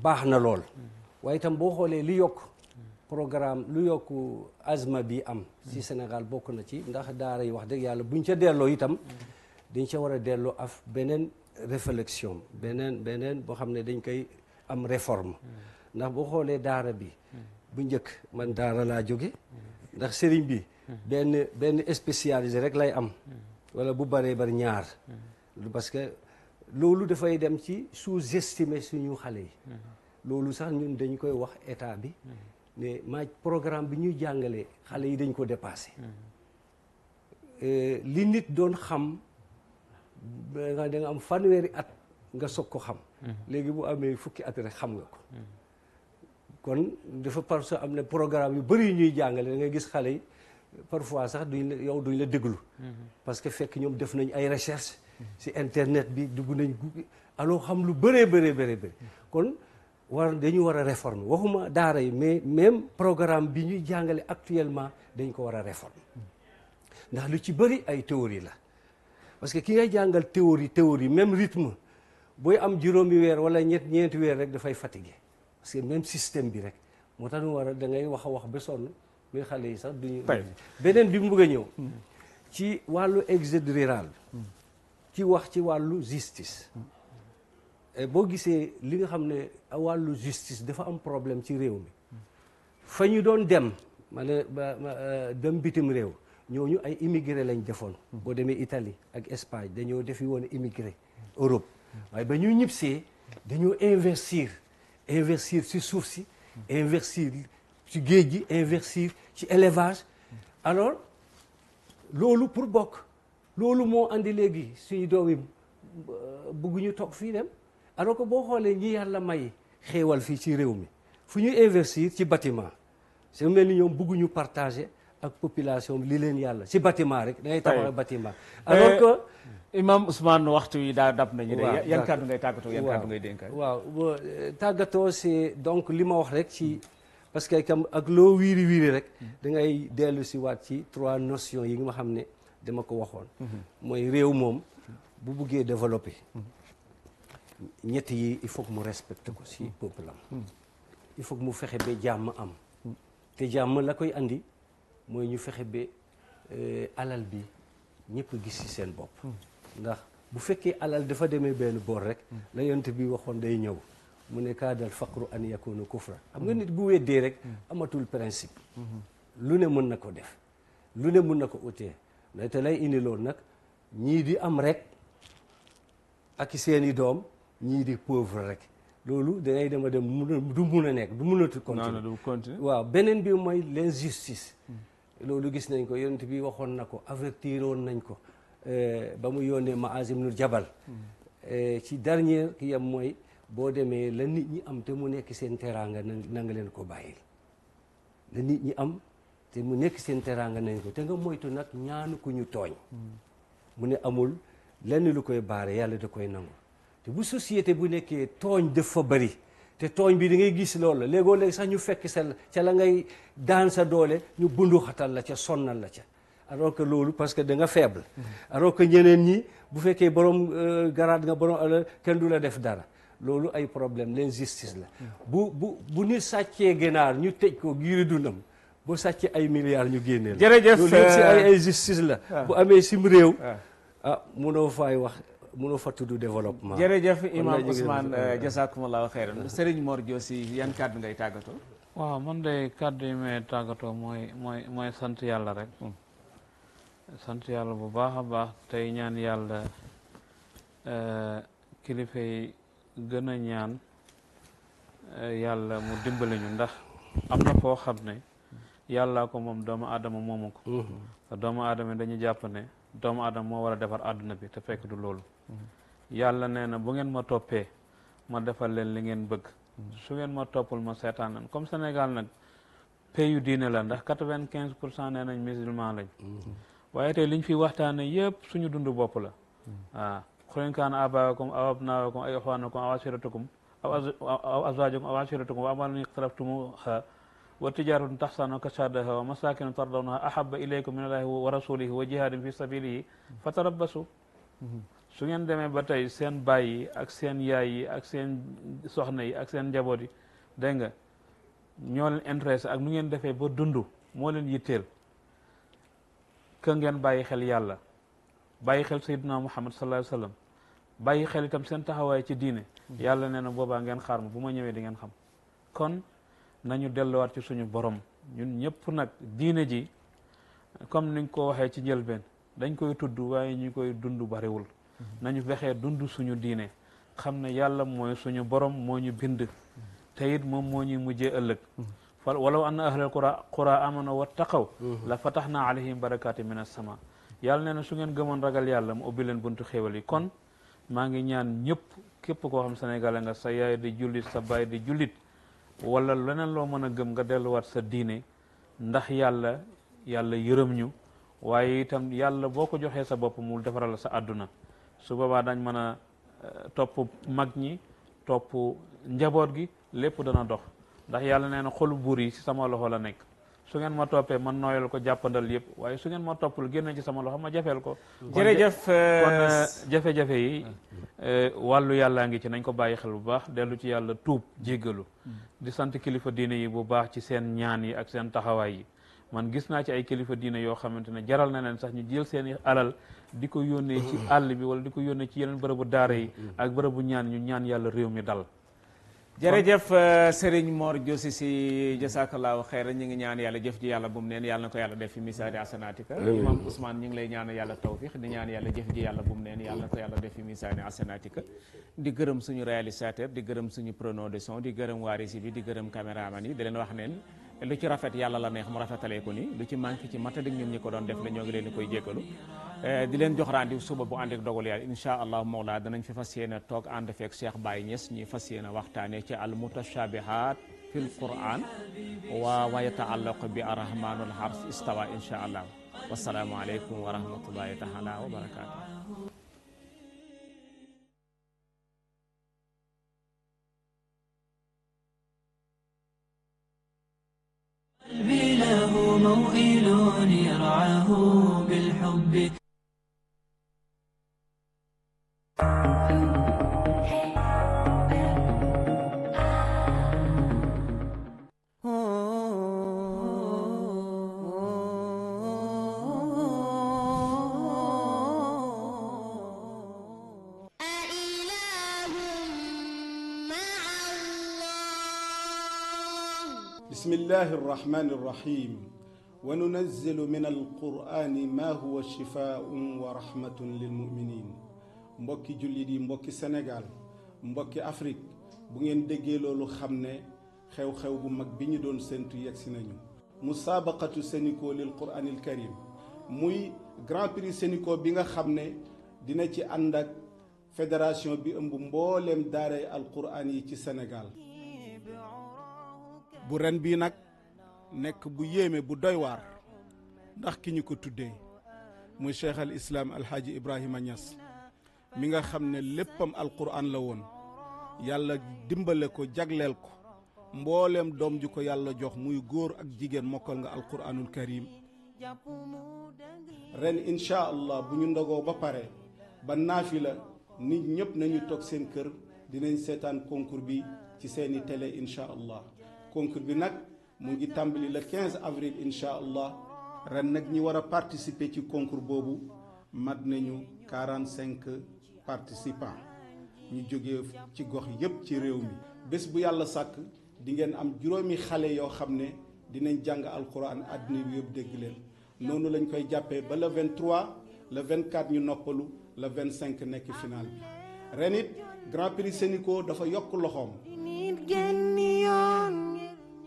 baax na lool waaye itam boo xoolee li yokk programme lu yokk azma bi am ci Sénégal bokk na ci ndax daara yi wax dëgg yàlla buñ ca delloo itam dañ ca war a delloo af beneen réflexion beneen boo xam ne dañ koy am réforme ndax boo xoolee daara bi bu njëkk man daara laa jóge ndax sëriñ bi benn spécialisé rek lay am wala bu bëree bari ñaar parce que loolu dafay dem ci sous-estimer suñu xale yi loolu sax ñun dañ koy wax état bi ne programme bi ñuy jàngalee xale yi dañ ko dépassé li nit doon xam da nga am fanweeri at nga soog ko xam léegi bu amee fukki at rek xam nga ko kon dafa parfois am na programme yu bëri yu ñuy jàngale da ngay gis xale yi parfois sax duñ la déglu parce que fekk ñoom def nañ ay recherche ci internet bi dugg nañ alors xam lu bëree kon dañu war a réformer waxuma daara yi mais même programme bi ñuy jàngale actuellement dañ ko war a réformer ndax lu ci bëri ay théorie la parce que ki ngay jàngal théorie même rythme booy am juróomi weer wala ñeenti weer rek dafay fatigué parce que même système bi rek moo tax ñu war a da ngay wax a wax ba sonn mais xale yi sax duñu beneen bi mu bëgg a ñëw ci wàllu exode rural ci wax ci wàllu justice boo gisee li nga xam ne wàllu justice dafa am problème ci réew mi fa ñu doon dem dem bitim réew ñooñu ay immigré lañ defoon boo demee Italie ak Espagne dañoo defi woon immigré Europe waaye ba ñu ñibbisee dañoo investir ci suuf si investir ci géej gi investir ci élevage alors loolu pour bokk loolu moo andi léegi suñu doom yi bëgguñu toog fii dem alors que boo xoolee ñi yàlla may xéewal fii ci réew mi fu ñuy investir ci bâtiment c'est mel ni ñoom bëgguñu partager ak population li leen yàlla ci bâtiment rek da ngay tabax bâtiment alors que Imam Ousmane waxtu yi daa dab nañu de yan kàddu ngay tàggatoo yan kàddu ngay dénkaay waaw tàggatoo c'est donc li ma wax rek ci parce que kam ak loo wiiri rek da ngay dellu si waat ci 3 notions yi nga xam ne dama ko waxoon mooy réew moom bu buggee développer ñett yi il faut que mu respecte ko si peuple am il faut que mu fexe ba jàmm am te jàmm la koy andi mooy ñu fexe ba alal bi ñëpp gis ci seen bopp ndax bu fekkee alal dafa demee benn boor rek la yonent bi waxoon day ñëw mu ne kaadal faqru an yakuna kufra xam nga nit bu weddee rek amatul principe lu ne mën na ko def lu ne mën na ko utee ndax te lay indi loolu nag ñii di am rek ak seeni doom ñii di pauvre rek loolu dangay dem du mun a nekk du mënatu continuer waaw beneen bi mooy l'injustice loolu gis nañ ko yonent bi waxoon na ko avertiroon nañ ko ba mu yónnee Muaz ibn Jabal ci dernier ki yam mooy boo demee la nit ñi am te mu nekk seen teraanga na nga leen ko bàyyil la nit ñi am te mu nekk seen teraanga nañ ko te nga moytu nag ñaanu ku ñu tooñ mu ne amul lenn lu koy baare yàlla da koy nangu te bu société bu nekkee tooñ def fa bari te tooñ bi da ngay gis loolu léegoo léegi sax ñu fekk ca la ngay daan sa doole ñu bundu xatal la ca sonnal la ca alors que loolu parce que da nga faible alors que ñeneen ñi bu fekkee borom garaat nga borom alal kenn du la def dara loolu ay problème l'injustice la bu nit sàccee ganaar ñu tëj ko giiri dundam bu sàccee ay milliards ñu génneel jërëjëf loolu yëpp si ay injustice la bu amee sim réew munoo fay wax mënoo fa tudd développement. jërëjëf Imam Ousmane jazakumullahu xeyran Serigne Mor Diosi yan kàddu ngay tàggatoo. waaw man de kàddu yi may tàggatoo mooy sant yàlla rek. sant yàlla bu baax a baax tey ñaan yàlla kilifa yi gën a ñaan yàlla mu dimbali ñu ndax am na foo xam ne yàllaa ko moom doomu aadama moomu ko. te doomu aadama dañuy jàpp ne doomu aadama moo war a defar àdduna bi te fekk du loolu. yàlla nee na bu ngeen ma toppee ma defal leen li ngeen bëgg su ngeen ma toppul ma seetaan leen comme Sénégal nag pays yu diine la ndax 95% nee nañ musulman lañ waaye tey liñ fi waxtaane yëpp suñu dund bopp la waaw qul in kaana aabaakum aw abnaa'ukum aw ixwaanukum aw ashiratukum aw azwaajukum aw ashiratukum wa amwaalun iqtaraftumuuhaa wa tijaaratun taxshawna kasaadahaa wa masaakinu tardawnahaa ahabba ilaykum minallaahi wa rasuulihi wa jihaadin fi sabiilihi fatarabbasu su ngeen demee ba tey seen baay yi ak seen yaay yi ak seen soxna yi ak seen njaboot yi dégg nga ñoo leen intéressé ak nu ngeen defee ba dund moo leen yitteel que ngeen bàyyi xel yàlla bàyyi xel sayyidina Muhammad sallallahu alayhi wa sallam bàyyi xel itam seen taxawaay ci diine yàlla nee na boobaa ngeen xaar ma bu ma ñëwee di ngeen xam kon nañu delluwaat ci suñu borom ñun ñëpp nag diine ji comme niñ ko waxee ci njëlbeen dañ koy tudd waaye ñu koy dund bariwul nañu fexee dund suñu diine xam ne yàlla mooy suñu borom moo ñu bind te it moom moo ñuy mujjee ëllëg fa walaw anna ahlal qura amanu wattaqaw la fatahnaa alayhim barakaati min as-sama yàlla nee na su ngeen gëmoon ragal yàlla mu ubbi leen buntu xéewal yi kon maa ngi ñaan ñëpp képp koo xam Sénégal nga sa yaay di jullit sa baay di jullit wala leneen loo mën a gëm nga delluwaat sa diine ndax yàlla yërëm ñu waaye itam yàlla boo ko joxee sa bopp mu defaral sa àdduna su boobaa dañ mën a topp mag ñi topp njaboot gi lépp dana dox ndax yàlla nee na xolu buur yi ci sama loxo la nekk su ngeen ma toppee man nooyal ko jàppandal yëpp waaye su ngeen ma toppul génne ci sama loxo ma jafeel ko jërëjëf kon jafe-jafe yi wàllu yàllaa ngi ci nañ ko bàyyi xel bu baax dellu ci yàlla tuub jéggalu di sant kilifa diine yi bu baax ci seen ñaan yi ak seen taxawaay yi man gis naa ci ay kilifa diine yoo xamante ne jaral na leen sax ñu jël seeni alal di ko yónnee ci àll bi wala di ko yónnee ci yeneen bërëbu daara yi ak bërëbu ñaan ñu ñaan yàlla réew mi dal jërëjëf Serigne Mor Diosi si jasakallahu xeyran ñu ngi ñaan yàlla jëf ji yàlla bu mu neen yàlla na ko yàlla def fi misaani asanaatika imam Ousmane ñu ngi lay ñaan yàlla tawfiq di ñaan yàlla jëf ji yàlla bu mu neen yàlla na ko yàlla def fi misaani asanaatika di gërëm suñu réalisateur di gërëm suñu preneur de son di gërëm waarisi bi di gërëm caméraman yi di leen wax neen lu ci rafet yàlla la neex mu rafetalee ko ni lu ci manqué ci matadik ñun ñi ko doon def la ñoo ngi leen di koy jéggalu di leen jox rendez-vous suba bu ànd ak dogal yàlla insha allahu mawla danañ fi fas yéene toog ànd feek Cheikh Baye Niass ñuy fas yéene waxtaane ci al mutashabihat fil quran wa yataallaqu bi arrahmanul hars istawa insha allah wasalaamu aleykum wa rahmatullahi taala wa barakatuh قلبي له موئل يرعاه بالحب بسم الله الرحمن الرحيم وننزل من القرآن ما هو شفاء ورحمة للمؤمنين mbokki jullit yi mbokki Sénégal mbokki Afrique bu ngeen déggee loolu xam ne xew-xew bu mag bi ñu doon séntu yegsi nañu musaabaqatu Sénico lil Qur'anil Karim muy Grand Prix Sénico bi nga xam ne dina ci ànd ak fédération bi ëmb mbooleem daaray alquran yi ci Sénégal bu ren bii nag nekk bu yéeme bu doy waar ndax ki ñu ko tuddee muy cheikh al islam alhaaji Ibrahima Niass mi nga xam ne léppam alquran la woon yàlla dimbale ko jagleel ko mbooleem doom ju ko yàlla jox muy góor ak jigéen mokkal nga alquranul karim ren incha allah bu ñu ndogoo ba pare ba naafila nit ñëpp nañu toog seen kër dinañ seetaan concours bi ci seeni télé incha allah concours bi nag mu ngi tàmbali le 15 avril incha allah ren nag ñi war a participer ci concours boobu mat nañu 45 participants ñu jógee ci gox yépp ci réew mi bés bu yàlla sàkk di ngeen am juróomi xale yoo xam ne dinañ jàng alquran àddina bi yëpp dégg leen noonu lañ koy jàppee ba le 23 le 24 ñu noppalu le 25 nekk final bi ren it Grand Prix Sénico dafa yokk loxoom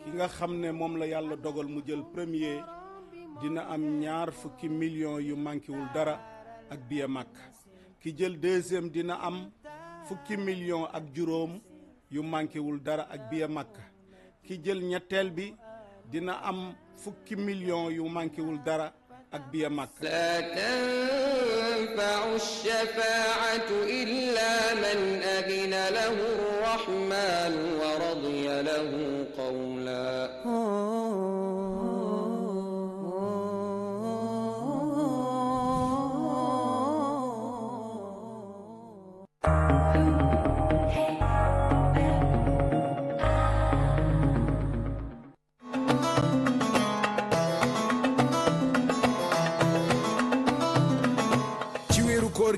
ki nga xam ne moom la yàlla dogal mu jël premier dina am 20 millions yu manquéwul dara ak billet Makka ki jël deuxième dina am 10 millions ak juróom yu manquéwul dara ak billet Makka ki jël ñetteel bi dina am 10 millions yu manquéwul dara ak billet Makka. laa tanfa'u ash-shafaa'atu illaa man adina lahu ar-rahmaanu wa radiya lahu qawlan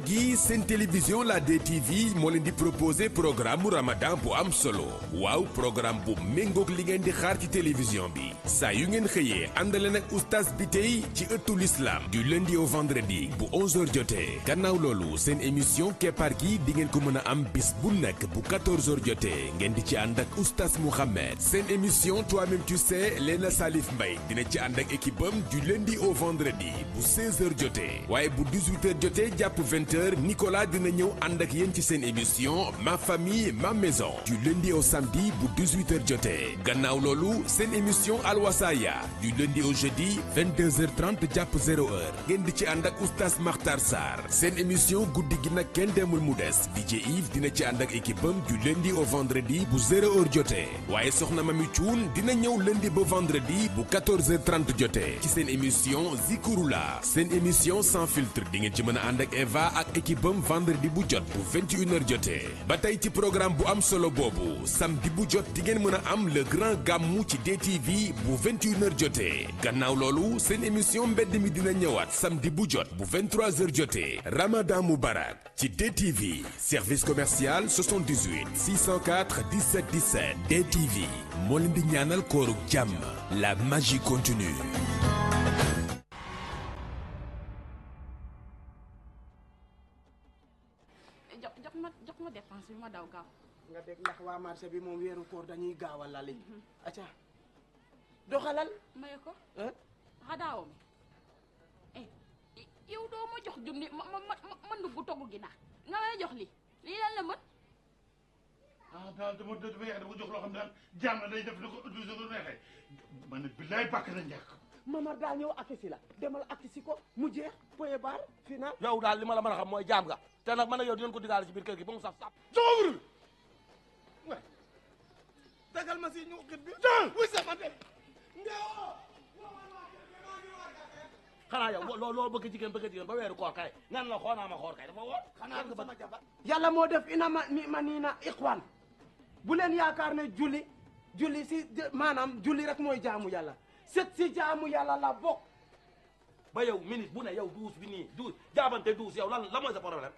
gi seen télévision la DTV moo leen di proposer programme ramadan bu am solo waaw programme bu méngoog li ngeen di xaar ci télévision bi saa yu ngeen xëyee àndale nag oustaz bi tey ci ëttu l'islam du lundi au vendredi bu 11h jotee gannaaw loolu seen émission keppaar gi di ngeen ko mën a am bis bu nekk bu 14h jotee ngeen di ci ànd ak oustaz Mouhamed seen émission toi-même tu sais Léna Salif Mbaye dina ci ànd ak équipe am du lundi au vendredi bu 16h jotee waaye bu 18h jotee jàpp 20h Nicolas dina ñëw ànd ak yéen ci seen émission ma famille ma maison du lundi au samedi bu 18h jotee gannaaw loolu seen émission Alwasaya du lundi au jeudi 22h30 jàpp 0h ngeen di ci ànd ak oustaz Makhtar Sarr seen émission guddi gi nag kenn demul mu des DJ Yves dina ci ànd ak équipe am du lundi au vendredi bu 0h jotee waaye soxna Mami Thioune dina ñëw lundi ba vendredi bu 14h30 jotee ci seen émission Zikurula seen émission sans filtre di ngeen ci mën a ànd ak Eva ak équipe am vendredi bu jot bu 21h jotee ba tey ci programme bu am solo boobu samedi bu jot di ngeen mën a am le grand gàmmu ci DTV bu 21h jotee gannaaw loolu seen émission mbedd mi dina ñëwaat samedi bu jot bu 23h jotee Ramadan Moubarak ci DTV service commercial 78 604 17 17 DTV moo leen di ñaanal kooru jàmm la magie continue. jox ma dépense bi ma daw gaaw. nga dégg ndax waa marché bi moom weeru koor dañuy gaaw a lali. acca doxalal. maye ko. xadaawoo mi yow doo ma jox junni ma ndugg togg gi naa nga may jox lii lan la mën. daal dama yàgg dama jox loo xam ne daal jaam la day def li ko utilisé ko neexee ma ne billaay bàkk na njàkk. Mamar daa ñëw akki si la demal akki si ko mu jeex point barre final. yow daal li ma la mën a xam mooy jaam nga te nag man ak yow dinañ ko digaale ci biir kër gi ba mu saf saf. soxna waay dagal ma si ñu xit bi. wuy sama de. xanaa yow loolu bëgg jigéen ba weeru koor kay nan la xoonaa ma xoor kay dafa woor. xanaa du sama jabar. yàlla moo def ina ma nii na iqwaan bu leen yaakaar ne julli si maanaam julli rek mooy jaamu yàlla set si jaamu yàlla la bokk. ba yow minute bu ne yow duus bi nii duus jaabante duus yow lan la mooy sa problème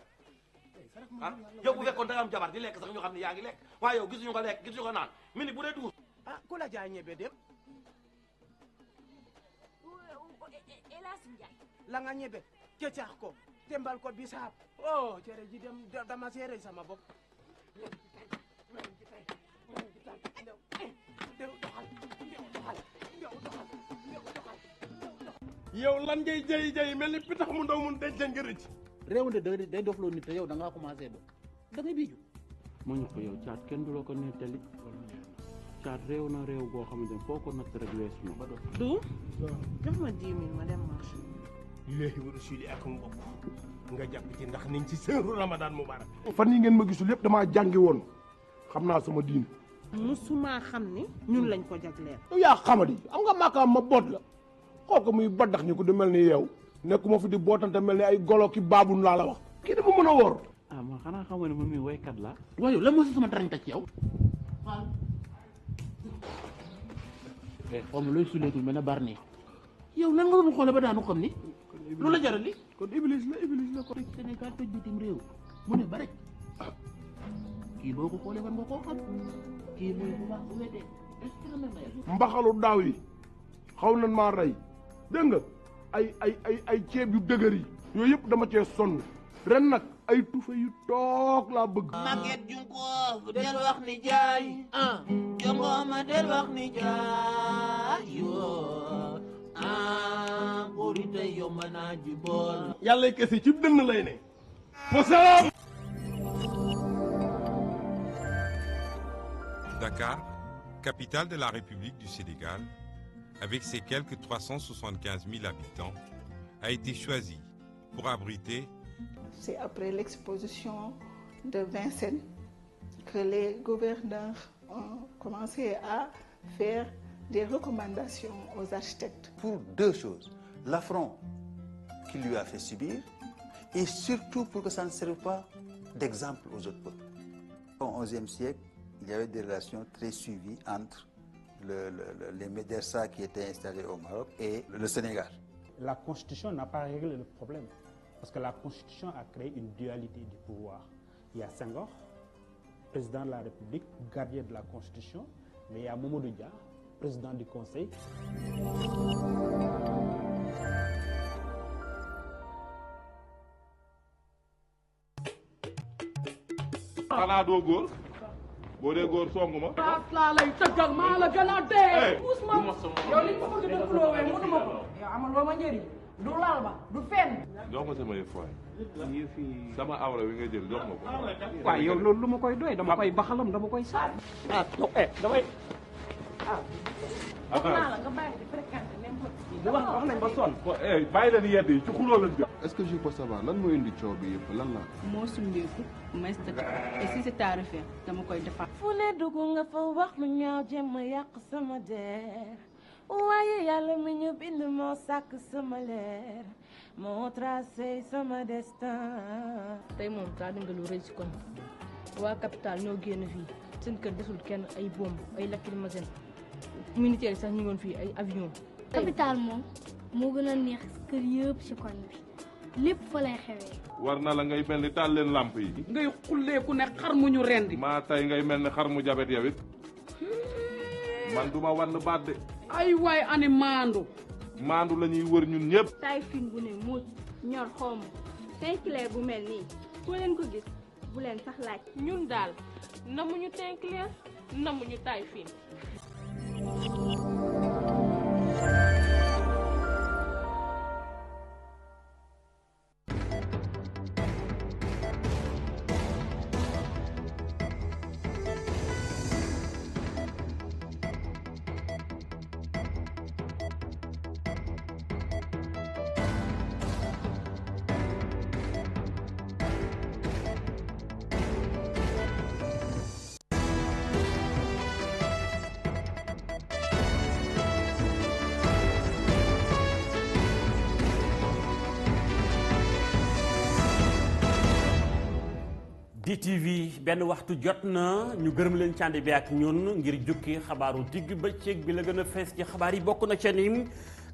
ah yow bu fekkoon da nga am jabar di lekk sax ñu xam ne yaa ngi lekk waaye yow gisuñu ko lekk gisuñu ko naan minute bu ne duus. ah ku la jaay ñebe dem. Elas Ndiaye. la nga ñebe cëcax ko tembal ko bisaab oh cere ji dem dama seere sama bopp. yow lan ngay jëy mel ni pitax mu ndaw mun denc nga rëcc. réew de day dofloo nit te yow da ngaa commencé da ngay biiju. mu ñu ko yow caat kenn du la ko nettali caat réew na réew boo xamante ne foo ko natt rek weesu na. du jox ma 10 000 ma dem marché. léegi war a suuli ak mbokk nga jàpp ci ndax niñ ci sëru Ramadan Mubarak. fan yi ngeen ma gisul yëpp damaa jàngi woon xam naa sama diin. musuma xam ni ñun lañ ko jagleel. yow yaa xamadi am nga maakaam ma boot la xool ko muy baddax ñu ko du mel ni yow nekkuma fi di bootante mel ni ay golo ki baabun laa la wax. kii dafa mën a wóor. ah man xanaa xamoo ne moom mii waykat la. waaye lan moo si sama darañ ci yow. waaw. xaw ma looy suleetul mel ne Barney. yow lan nga doon xoolee ba daanu xam ni. loolu la jaral li. kon iblis la ko. Sénégal toj bitim réew mu ne ba rek kii boo ko xoolee war nga koo xam kii mooy bu baax bu weddee est-ce que mën na yàlla. mbaxalu daaw yi xaw nañ maa rey dégg nga ay ceeb yu dëgër yi yooyu yëpp dama cee sonn ren nag ay tufa yu toog laa bëgg. Maguette Junko del wax ni jaay jongoma del wax ni jaay yoo bori tey yomb naa ji bool. yàlla kese ci dënn lay ne. wasalaam. Dakar, capitale de la République du Sénégal, avec ses quelques 375 000 habitants, a été choisie pour abriter. C'est après l'exposition de Vincennes que les gouverneurs ont commencé à faire des recommandations aux architectes. Pour deux choses, l'affront qu'il lui a fait subir et surtout pour que ça ne serve pas d'exemple aux autres peuples. Au XIe siècle, il y avait des relations très suivies entre les médersa qui étaient installés au Maroc et le Sénégal. La Constitution n'a pas réglé le problème. Parce que la Constitution a créé une dualité du pouvoir. Il y a Senghor, président de la République, gardien de la Constitution, mais il y a Mamadou Dia, président du Conseil. xanaa doo góor boo dee góor songu ma. paas laa lay tëggal maa la gën a dee. Ousmane yow li nga bëgg dëkk loowee mënu ma ko. yow amal loo ma njëriñ du laal ba du fenn. jox ma sama yëf sama awra wi nga jël jox ma ko. waaw yow loolu lu ma koy doy dama koy baxalam dama koy saal. damay. wax naa la nga bàyyi di fréquenter n'importe qui. wax nañ ba sonn. bàyyi leen yedd yi ci xuloo lañ jëm. est-ce que je peux savoir lan moo indi coow bi yëpp lan la. moo sumbeeku may stëkk et si c'est à refaire dama koy defar. fu ne dugg nga fa wax lu ñaaw jéem a yàq sama der waaye yàlla mi ñu bind moo sàkk sama leer moo tracé sama destin. tey moom taa dinga lu rëy si kon waa capital ñoo génn fii seen kër desul kenn ay bomb ay lacrymogène militaire sax ñu ngoon fii ay avion. capital moom moo gën a neex kër yëpp ci koñ bi lépp fa lay xewee. war na la ngay mel ni taal leen lamp yi. ngay xulleeku ne xar mu ñu rendi. maa tey ngay mel ni xar mu jabet yow it man duma wann baat de. ay waay ani maandu. maandu la ñuy wër ñun ñëpp. tay fin bu ne muut ñor xomm Sinclair bu mel nii ku leen ko gis bu leen sax laaj. ñun daal namuñu Sinclair namuñu tay fin. DTV benn waxtu jot na ñu gërëm leen ci ànd bi ak ñun ngir jukki xabaaru digg bëccëg bi la gën a fees ci xabaar yi bokk na ca ni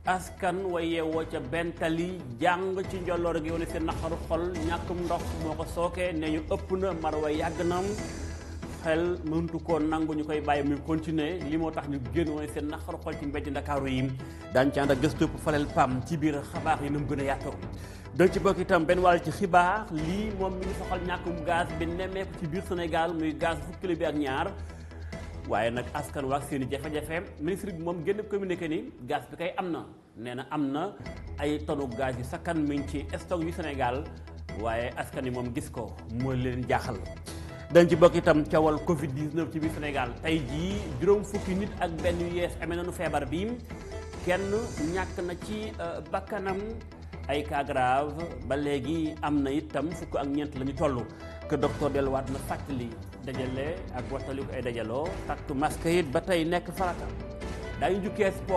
askan wa yeewoo ca benn tali jàng ci njolloor gi wane seen naqaru xol ñàkkum ndox moo ko sookee ne ñu ëpp na mar wa yàgg na xel mëntu koo nangu ñu koy bàyyi muy continuer li moo tax ñu génn wane seen naqaru xol ci mbedd Ndakaaru yi daañu ci ànd ak gëstu falel pam ci biir xabaar yi na mu gën a yaatoo dañ ci bokk itam benn wàll ci xibaar lii moom mi ngi soxal ñàkkum gaz bi nemmeeku ci biir Sénégal muy gaz fukki kilo bi ak ñaar waaye nag askan waak seen i jafe-jafe ministre bi moom génn communiqué ni gaz bi kay am na nee na am na ay tonu gaz yu sakkan mi ngi ci stock yu Sénégal waaye askan yi moom gis ko mooy leen jaaxal dañ ci bokk itam coowal Covid 19 ci biir Sénégal tey jii juróom fukki nit ak benn yu yees amee nañu feebar bi kenn ñàkk na ci bakkanam ay cas grave ba léegi am na itam fukk ak ñeent la ñu toll que docteur delluwaat na fàttali dajale ak wattali ko ay dajaloo takk masque it ba tey nekk farata daañu jukkee sport